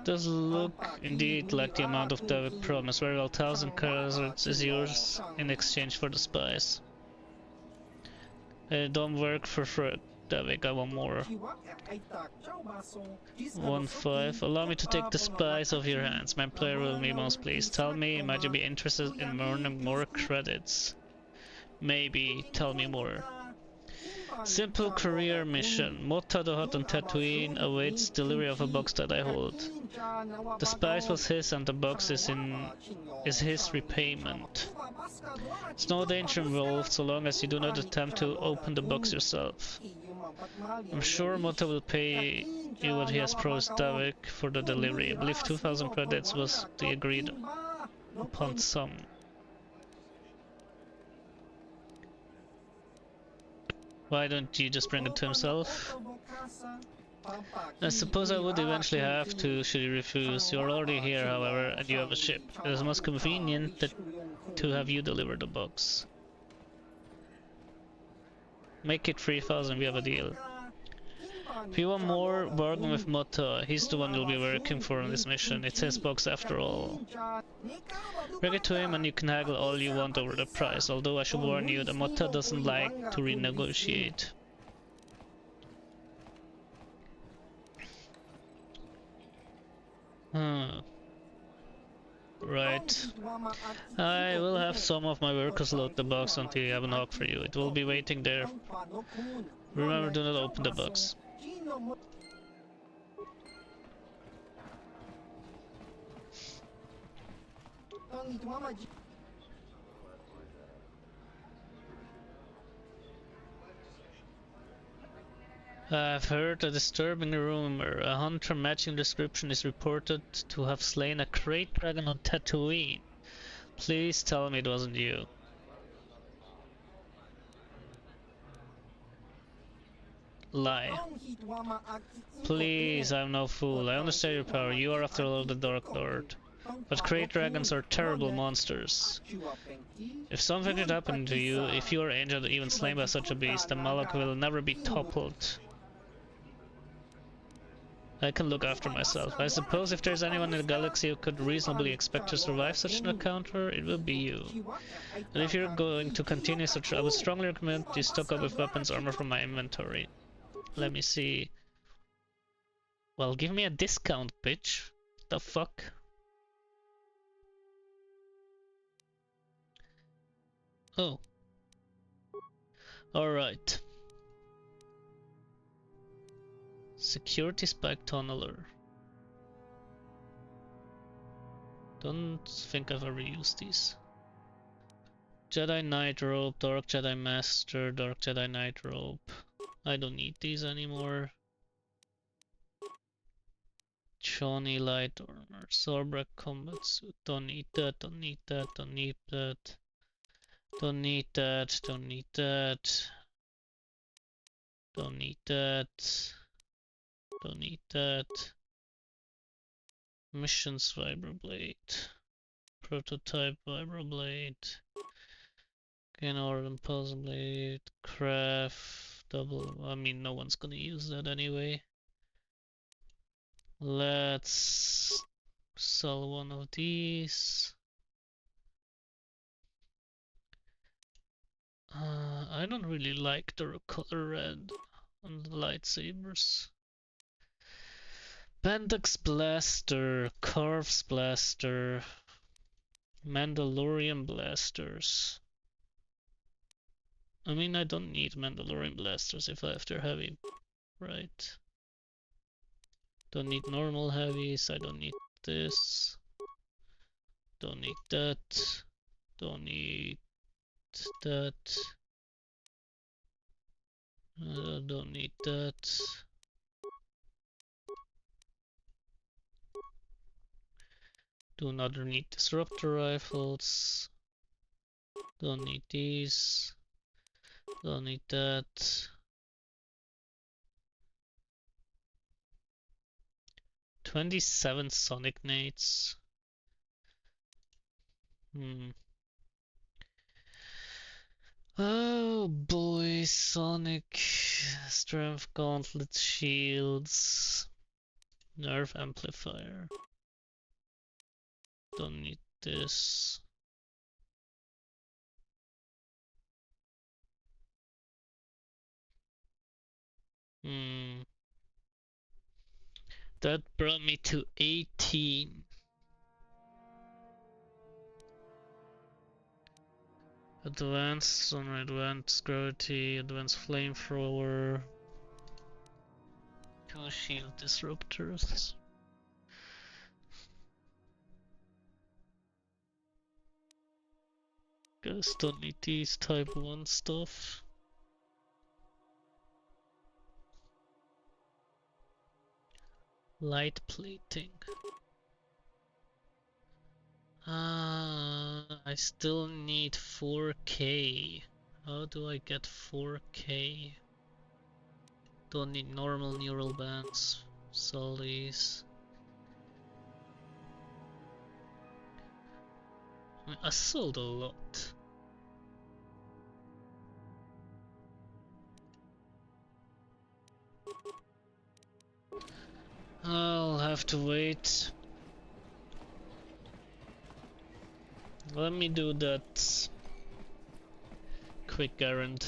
Does look indeed like the amount of David promised. Very well, 1,000 carats is yours in exchange for the spice. Don't work for Fred, David, I want more. 1-5. Allow me to take the spice off your hands. My player will be most pleased. Tell me, might you be interested in earning more credits? Maybe, tell me more. Simple career mission. Motta the Hut on Tatooine awaits delivery of a box that I hold. The spice was his and the box is his repayment. There's no danger involved so long as you do not attempt to open the box yourself. I'm sure Motta will pay you what he has promised Davik for the delivery. I believe 2,000 credits was the agreed upon sum. Why don't you just bring it to himself? I suppose I would eventually have to, should you refuse. You're already here, however, and you have a ship. It is most convenient to have you deliver the box. Make it 3,000, we have a deal. If you want more, bargain with Mota. He's the one you'll be working for on this mission. It's his box after all. Bring it to him and you can haggle all you want over the price, although I should warn you, the Mota doesn't like to renegotiate. Right. I will have some of my workers load the box until you have an hawk for you. It will be waiting there. Remember, do not open the box. I've heard a disturbing rumor. A hunter matching description is reported to have slain a great dragon on Tatooine. Please tell me it wasn't you. Lie. Please, I'm no fool. I understand your power. You are, after all, the Dark Lord. But great dragons are terrible monsters. If something should happen to you, if you are injured or even slain by such a beast, the Malak will never be toppled. I can look after myself. I suppose if there's anyone in the galaxy who could reasonably expect to survive such an encounter, it will be you. And if you're going to continue such, I would strongly recommend you stock up with weapons armor from my inventory. Let me see. Well, give me a discount, bitch. The fuck? Oh. Alright. Security spike tunneler. Don't think I've ever used these. Jedi Knight Robe, Dark Jedi Master, Dark Jedi Knight Robe. I don't need these anymore. Shawnee Light Armor, Zorbrak Combat Suit. Don't need that, don't need that, don't need that. Don't need that, don't need that. Don't need that. Don't need that. Missions Vibroblade. Prototype Vibroblade. Gain Pulse Blade. Craft. Double. I mean, no one's gonna use that anyway. Let's sell one of these. I don't really like the color red on the lightsabers. Pendex Blaster, Carves Blaster, Mandalorian Blasters. I mean, I don't need Mandalorian Blasters if I have their heavy, right? Don't need normal heavies, I don't need this. Don't need that. Don't need that. Don't need that. Do not need disruptor rifles. Don't need these. Don't need that. 27 Sonic Nades. Oh boy, Sonic. Strength Gauntlet Shields. Nerve Amplifier. Don't need this. That brought me to 18. Advanced on advanced gravity, advanced flamethrower. 2 shield disruptors. Guess don't need these type 1 stuff. Light plating. I still need 4K. How do I get 4K? Don't need normal neural bands. Solis. I sold a lot. I'll have to wait. Let me do that quick errand.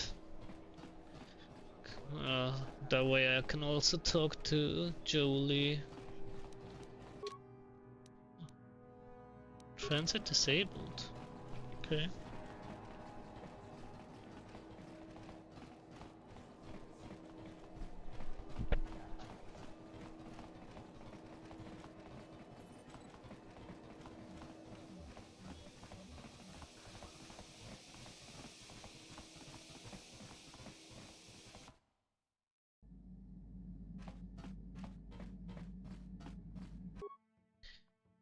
That way I can also talk to Jolie. Transit disabled. Okay.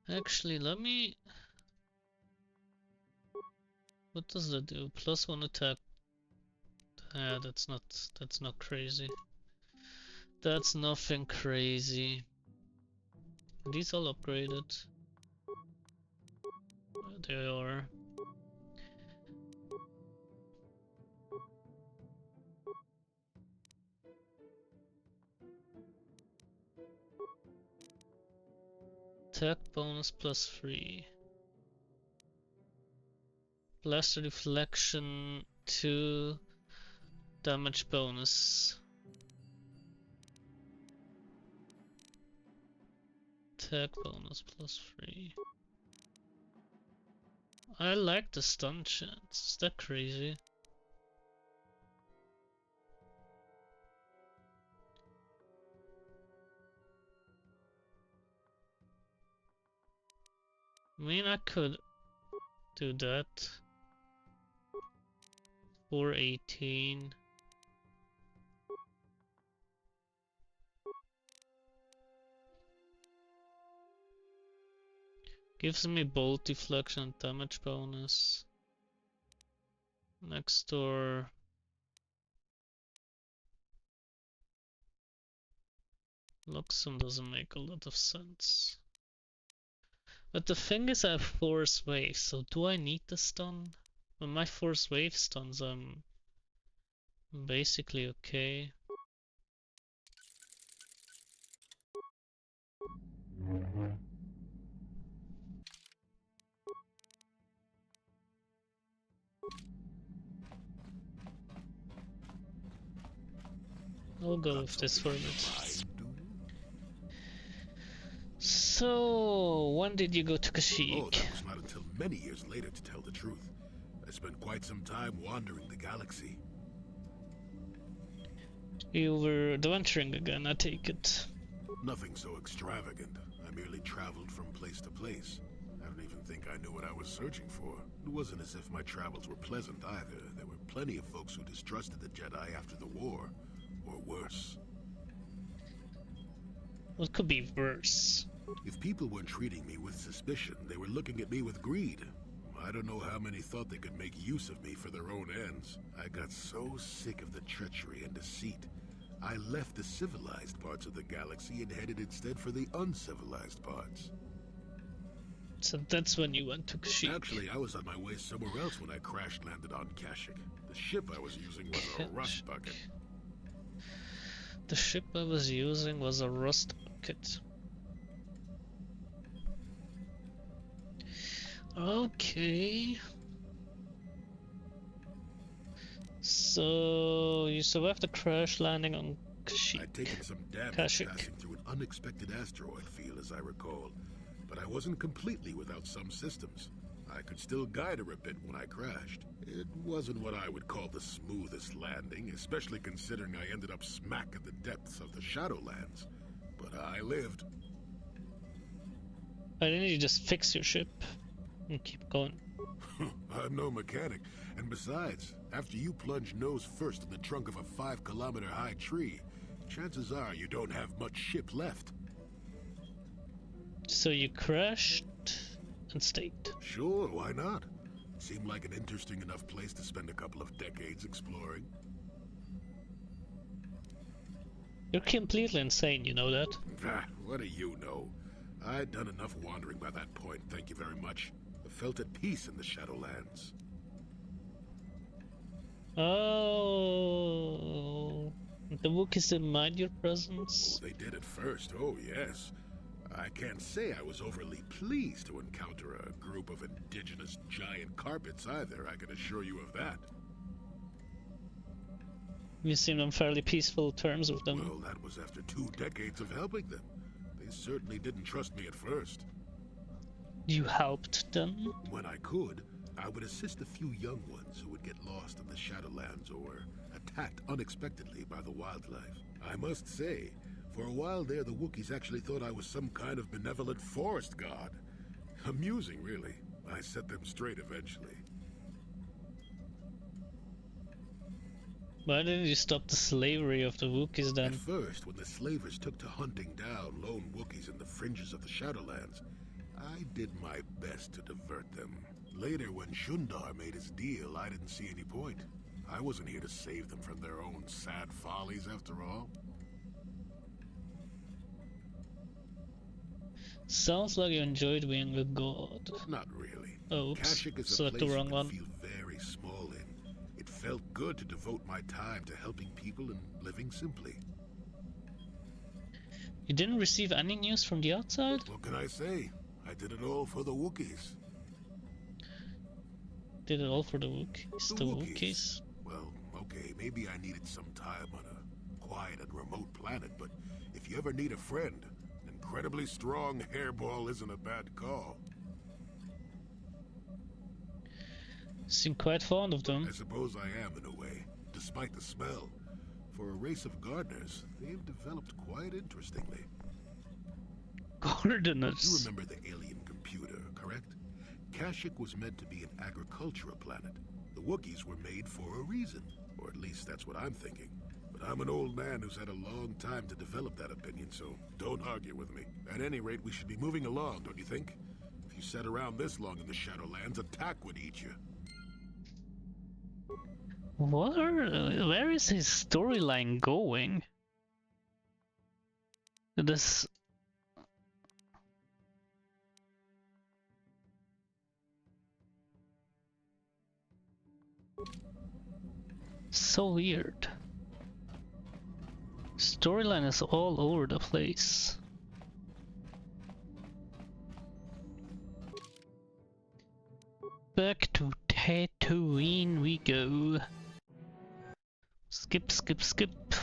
Actually, let me... What does that do? +1 attack. Ah, that's not crazy. That's nothing crazy. Are these all upgraded? They are. Attack bonus +3. Blaster deflection 2. Damage bonus. Attack bonus +3. I like the stun chance. Is that crazy? I mean, I could do that. 418. Gives me bolt deflection and damage bonus. Next door. Luxem doesn't make a lot of sense. But the thing is I have force wave, so do I need the stun? When my force wave stuns, I'm basically okay. I'll go with this for a bit. So, when did you go to Kashyyyk? Oh, that was not until many years later, to tell the truth. I spent quite some time wandering the galaxy. You were adventuring again, I take it. Nothing so extravagant. I merely traveled from place to place. I don't even think I knew what I was searching for. It wasn't as if my travels were pleasant either. There were plenty of folks who distrusted the Jedi after the war, or worse. What could be worse? If people weren't treating me with suspicion, they were looking at me with greed. I don't know how many thought they could make use of me for their own ends. I got so sick of the treachery and deceit. I left the civilized parts of the galaxy and headed instead for the uncivilized parts. So that's when you went to Kashyyyk. Actually, I was on my way somewhere else when I crash-landed on Kashyyyk. The ship I was using was a rust bucket. The ship I was using was a rust bucket. Okay. So you survived the crash landing on Kashyyyk. I'd taken some damage passing through an unexpected asteroid field, as I recall, but I wasn't completely without some systems. I could still guide her a bit when I crashed. It wasn't what I would call the smoothest landing, especially considering I ended up smack at the depths of the Shadowlands. But I lived. Why didn't you just fix your ship and keep going? I'm no mechanic, and besides, after you plunge nose first in the trunk of a 5-kilometer-high tree, chances are you don't have much ship left. So you crashed and stayed? Sure, why not? Seemed like an interesting enough place to spend a couple of decades exploring. You're completely insane, you know that? What do you know? I'd done enough wandering by that point, thank you very much. I felt at peace in the Shadowlands. Oh, the Wookiees didn't mind your presence? Oh, they did at first, oh yes. I can't say I was overly pleased to encounter a group of indigenous giant carpets either, I can assure you of that. You seemed on fairly peaceful terms with them. Well, that was after 2 decades of helping them. They certainly didn't trust me at first. You helped them? When I could, I would assist a few young ones who would get lost in the Shadowlands or were attacked unexpectedly by the wildlife. I must say, for a while there, the Wookiees actually thought I was some kind of benevolent forest god. Amusing, really. I set them straight eventually. Why didn't you stop the slavery of the Wookiees then? At first, when the slavers took to hunting down lone Wookiees in the fringes of the Shadowlands, I did my best to divert them. Later, when Shundar made his deal, I didn't see any point. I wasn't here to save them from their own sad follies, after all. Sounds like you enjoyed being with God. Not really. Oops, Kashyyyk is a select place the wrong you can one. feel very small in. It felt good to devote my time to helping people and living simply. You didn't receive any news from the outside? What can I say? I did it all for the Wookiees. Did it all for the Wookiees? The Wookiees? Well, okay, maybe I needed some time on a quiet and remote planet, but if you ever need a friend, an incredibly strong hairball isn't a bad call. Seem quite fond of them. I suppose I am in a way, despite the smell. For a race of gardeners, they've developed quite interestingly. Gardeners? You remember the alien computer, correct? Kashyyyk was meant to be an agricultural planet. The Wookiees were made for a reason, or at least that's what I'm thinking. But I'm an old man who's had a long time to develop that opinion, so don't argue with me. At any rate, we should be moving along, don't you think? If you sat around this long in the Shadowlands, attack would eat you. Where is his storyline going? This... So weird. Storyline is all over the place. Back to Tatooine we go. Skip, skip, skip.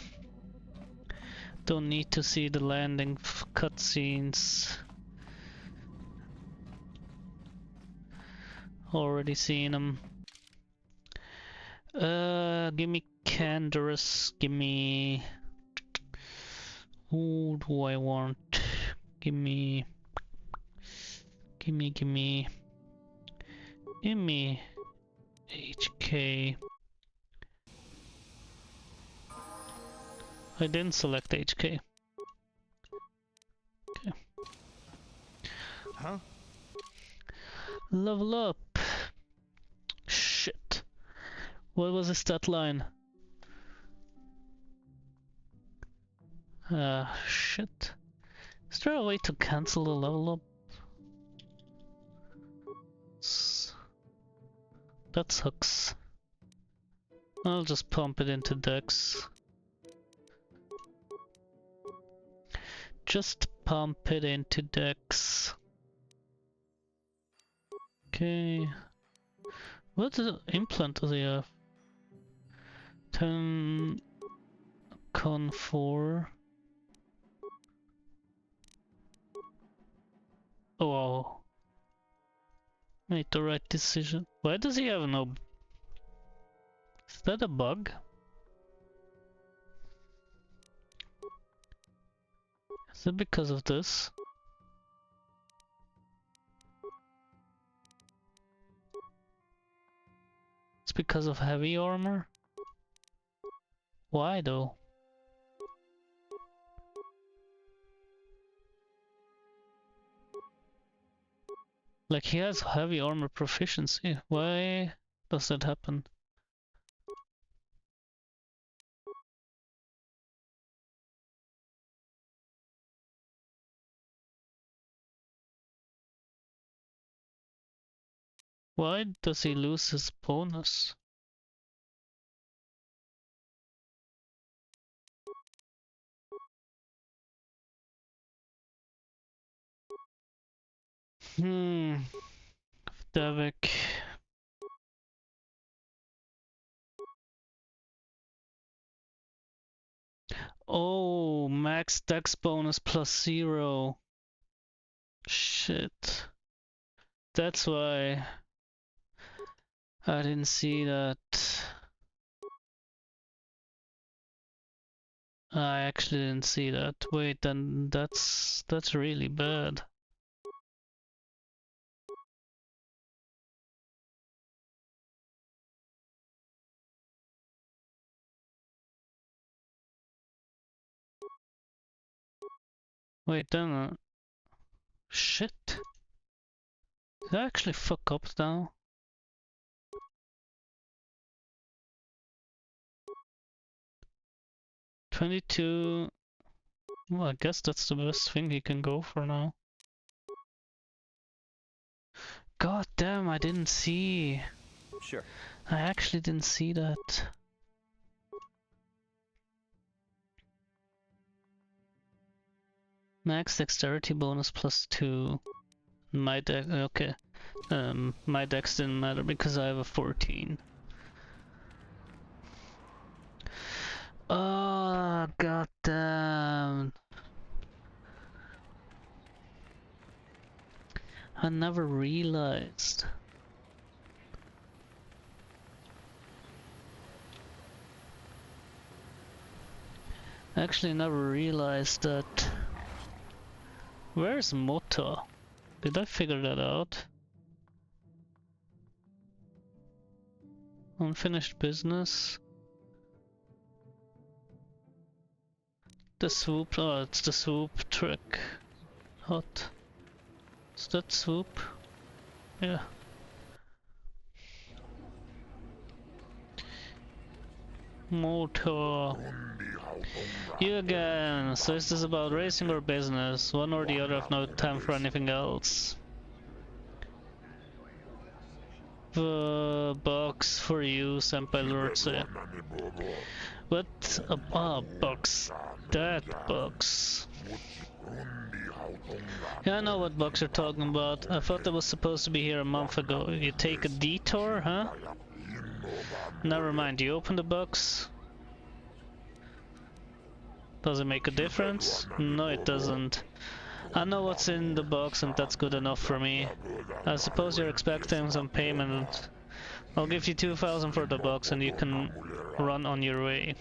Don't need to see the landing cutscenes. Already seen them. Give me Canderous. Give me. Who do I want? Give me. Give me HK. I didn't select HK. Okay. Huh? Level up. Shit. What was his stat line? Shit. Is there a way to cancel the level up? That sucks. I'll just pump it into Dex. Just pump it into Dex. Okay. What implant does he have? 10 con 4. Oh wow. Made the right decision. Why does he have no... Is that a bug? Is it because of this? It's because of heavy armor? Why though? Like, he has heavy armor proficiency. Why does that happen? Why does he lose his bonus? Devik. Oh, max dex bonus +0. Shit. That's why I didn't see that. I actually didn't see that. Wait, then that's really bad. Wait, then shit. Did I actually fuck up now? $22. Well, I guess that's the best thing he can go for now. God damn, I didn't see. Sure. I actually didn't see that. Max dexterity bonus +2. My dex, okay. My dex didn't matter because I have a 14. Oh, god damn. I never realized. Actually, never realized that. Where's Mota? Did I figure that out? Unfinished business. The swoop. Oh, it's the swoop trick. Hot. Is that swoop? Yeah. Motor. You again. So is this about racing or business? One or the other. I've no time for anything else. The box for you, Senpai Lordse. What? Box. That box. Yeah, I know what box you're talking about. I thought that was supposed to be here a month ago. You take a detour, huh? Never mind, you open the box. Does it make a difference? No, it doesn't. I know what's in the box and that's good enough for me. I suppose you're expecting some payment. I'll give you 2,000 for the box and you can run on your way.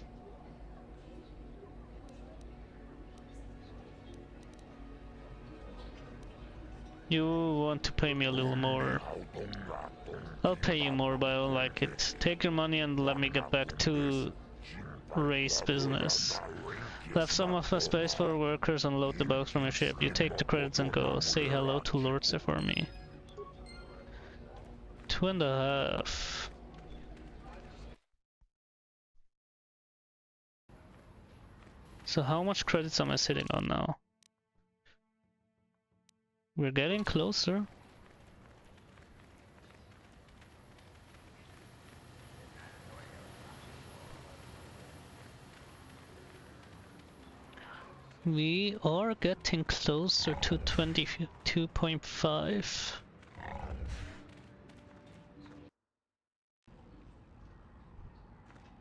You want to pay me a little more. I'll pay you more, but I don't like it. Take your money and let me get back to race business. Left some of my space for workers and load the box from your ship. You take the credits and go. Say hello to Lordse for me. 2.5. So how much credits am I sitting on now? We're getting closer. We are getting closer to 22.5.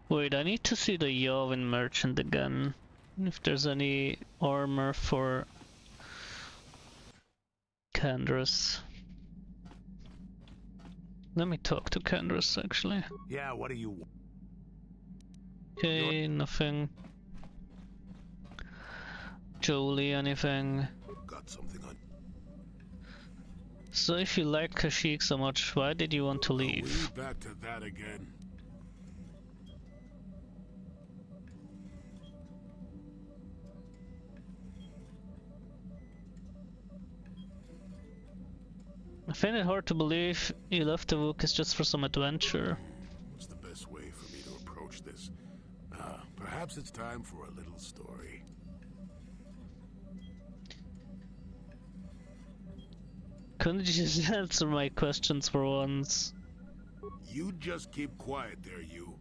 Wait, I need to see the Yavin merchant again. If there's any armor for Kandras. Let me talk to Kandras actually. Yeah, what do you want? Okay, nothing. Jolie, anything? Got something on. So if you like Kashyyyk so much, why did you want to leave? Are we back to that again? I find it hard to believe you left the Wookiees just for some adventure. What's the best way for me to approach this? Perhaps it's time for a little story. Couldn't you just answer my questions for once? You just keep quiet there, you.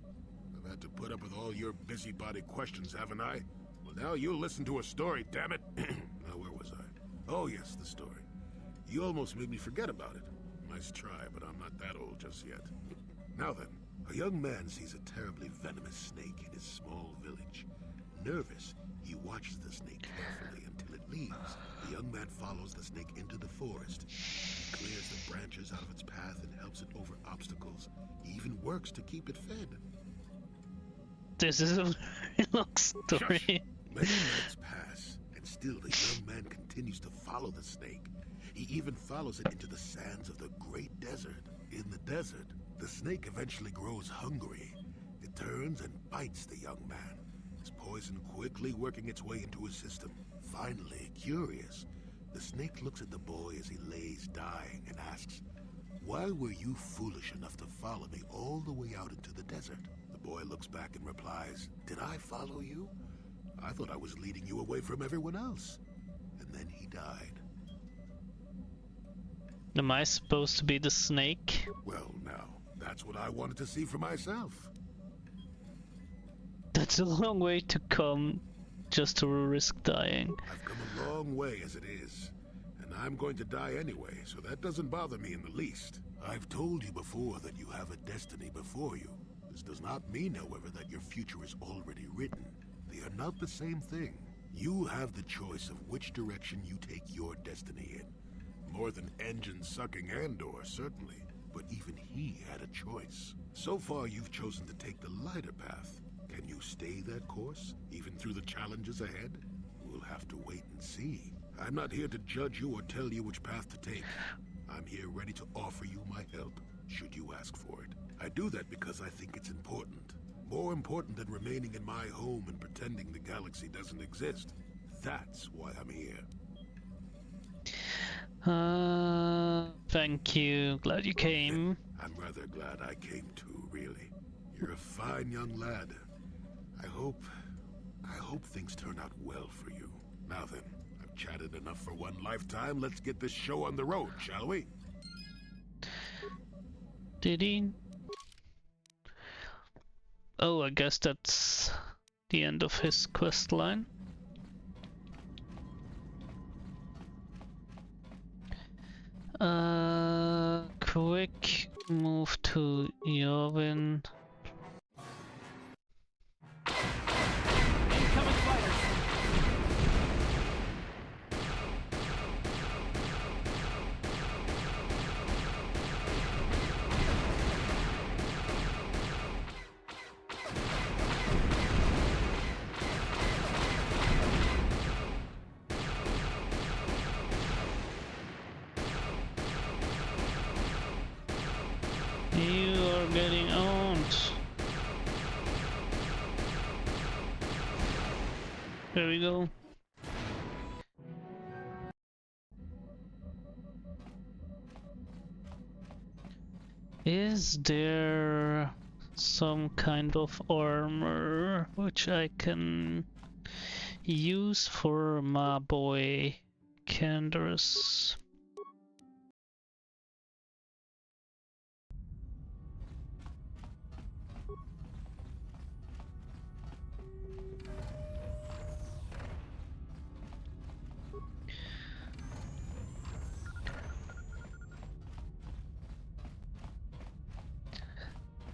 I've had to put up with all your busybody questions, haven't I? Well, now you listen to a story, damn it. Now, where was I? Oh, yes, the story. You almost made me forget about it. Nice try, but I'm not that old just yet. Now then, a young man sees a terribly venomous snake in his small village. Nervous, he watches the snake carefully until it leaves. The young man follows the snake into the forest. He clears the branches out of its path and helps it over obstacles. He even works to keep it fed. This is a very long story. Shush. Many nights pass, and still the young man continues to follow the snake. He even follows it into the sands of the great desert. In the desert, the snake eventually grows hungry. It turns and bites the young man, its poison quickly working its way into his system. Finally, curious, the snake looks at the boy as he lays dying and asks, "Why were you foolish enough to follow me all the way out into the desert?" The boy looks back and replies, "Did I follow you? I thought I was leading you away from everyone else." And then he died. Am I supposed to be the snake? Well, now, that's what I wanted to see for myself. That's a long way to come just to risk dying. I've come a long way as it is, and I'm going to die anyway, so that doesn't bother me in the least. I've told you before that you have a destiny before you. This does not mean, however, that your future is already written. They are not the same thing. You have the choice of which direction you take your destiny in. More than engine-sucking Andor, certainly, but even he had a choice. So far, you've chosen to take the lighter path. Can you stay that course, even through the challenges ahead? We'll have to wait and see. I'm not here to judge you or tell you which path to take. I'm here ready to offer you my help, should you ask for it. I do that because I think it's important. More important than remaining in my home and pretending the galaxy doesn't exist. That's why I'm here. Thank you. Glad you came. I'm rather glad I came too, really. You're a fine young lad. I hope things turn out well for you. Now then, I've chatted enough for one lifetime. Let's get this show on the road, shall we? Did he? Oh, I guess that's the end of his quest line. Quick move to Yovin. Incoming fighters. You are getting owned. There we go. Is there some kind of armor which I can use for my boy Canderous?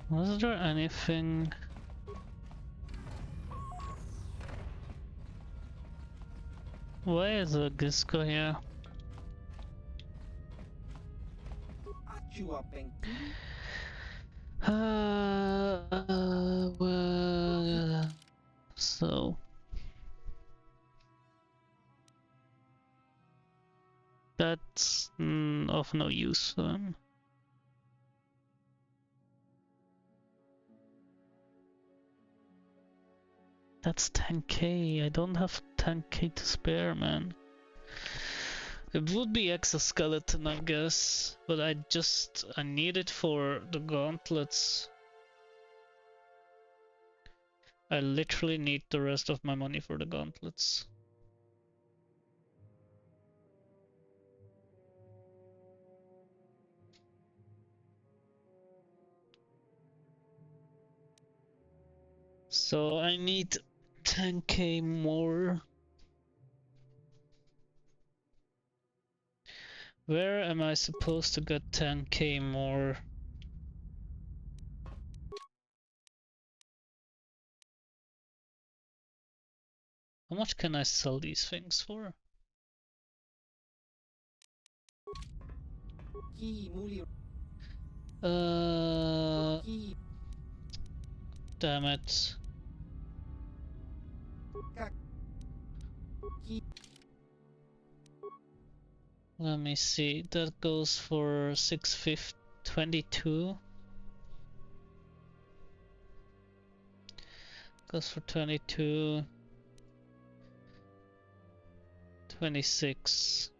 Was there anything? Why is a Gisco here? Well, so that's of no use for him. That's 10k. I don't have 10k to spare, man. It would be exoskeleton, I guess, but I need it for the gauntlets. I literally need the rest of my money for the gauntlets. So I need 10k more. Where am I supposed to get 10k more? How much can I sell these things for? Damn it. Let me see, that goes for 622. Goes for 22. 26.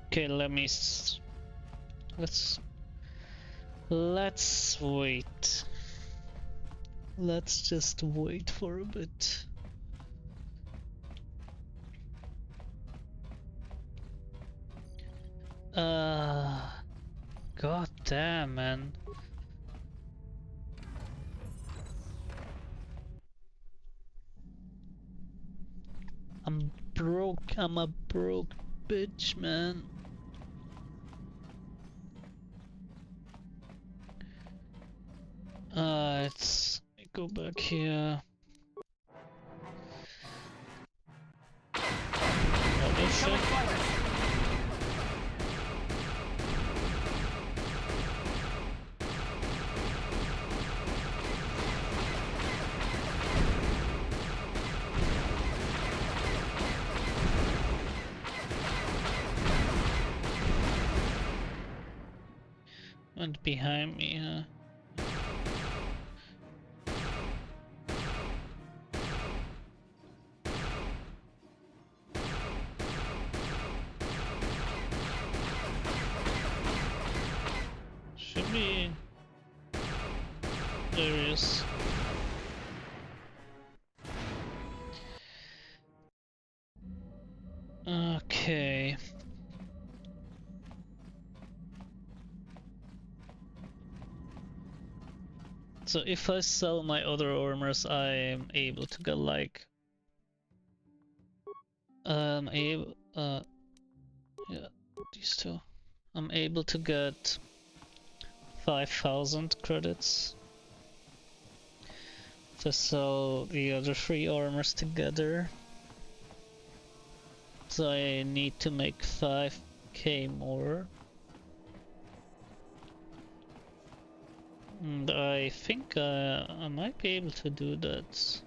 Okay, let's wait. Let's just wait for a bit. God damn, man. I'm broke. I'm a broke bitch, man. Let me go back here. Oh, shit. Went behind me, huh? Should be... There he is. Okay. So if I sell my other armors, I am able to get like... yeah, these two. I'm able to get 5,000 credits to sell the other 3 armors together. So I need to make 5k more. And I think I might be able to do that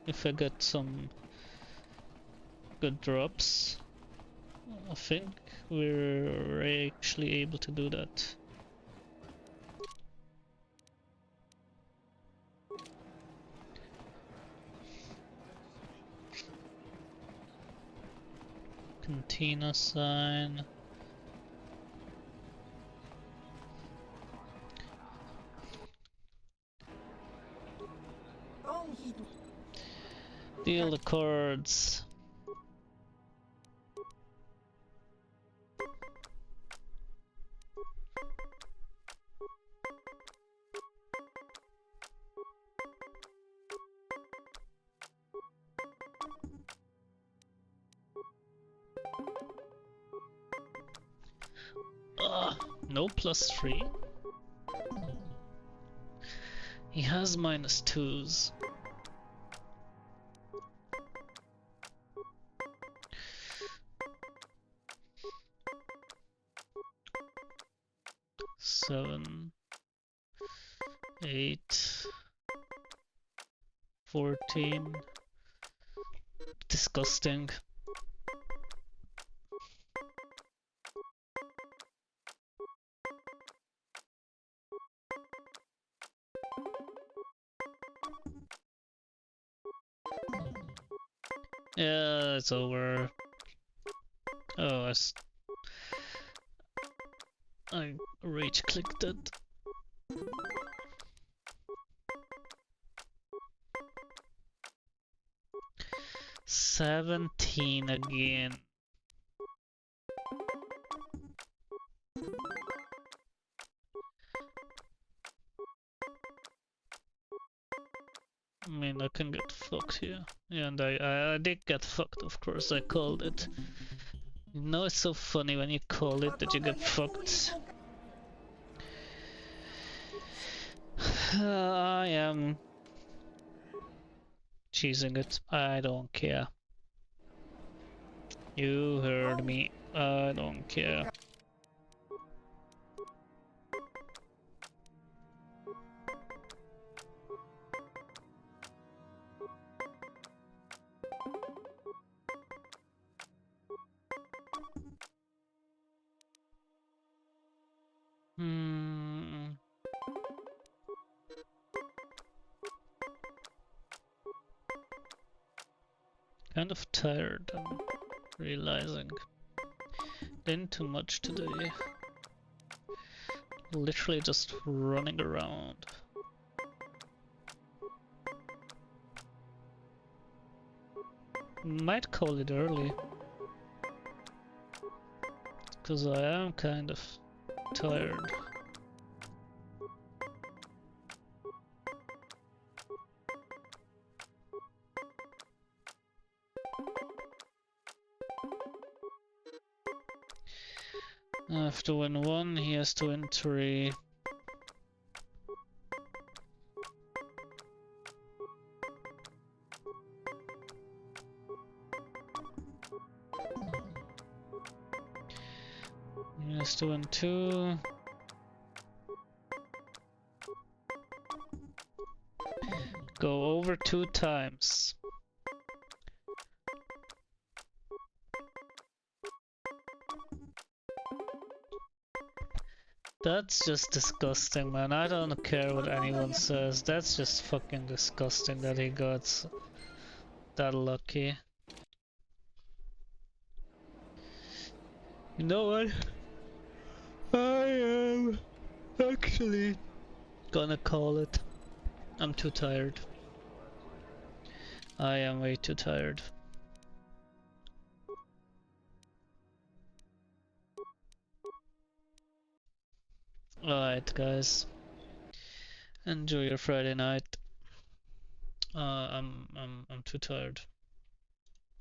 if I get some good drops. I think we're actually able to do that. Cantina sign. Deal the cards. No +3. He has -2s. 7, 8, 14. Disgusting. Yeah, it's over. Oh, I rage clicked it. $17 again. I mean, I can get fucked here. Yeah, and I did get fucked, of course, I called it. You know, it's so funny when you call it that you get fucked. I am cheesing it. I don't care. You heard me. I don't care. Kind of tired, I'm realizing. Didn't too much today. Literally just running around. Might call it early. Because I am kind of tired. I have to win 1, he has to win 3. He has to win 2. Go over 2 times. That's just disgusting, man. I don't care what anyone says. That's just fucking disgusting that he got that lucky. You know what? I am actually gonna call it. I'm too tired. I am way too tired. Alright, guys. Enjoy your Friday night. I'm too tired.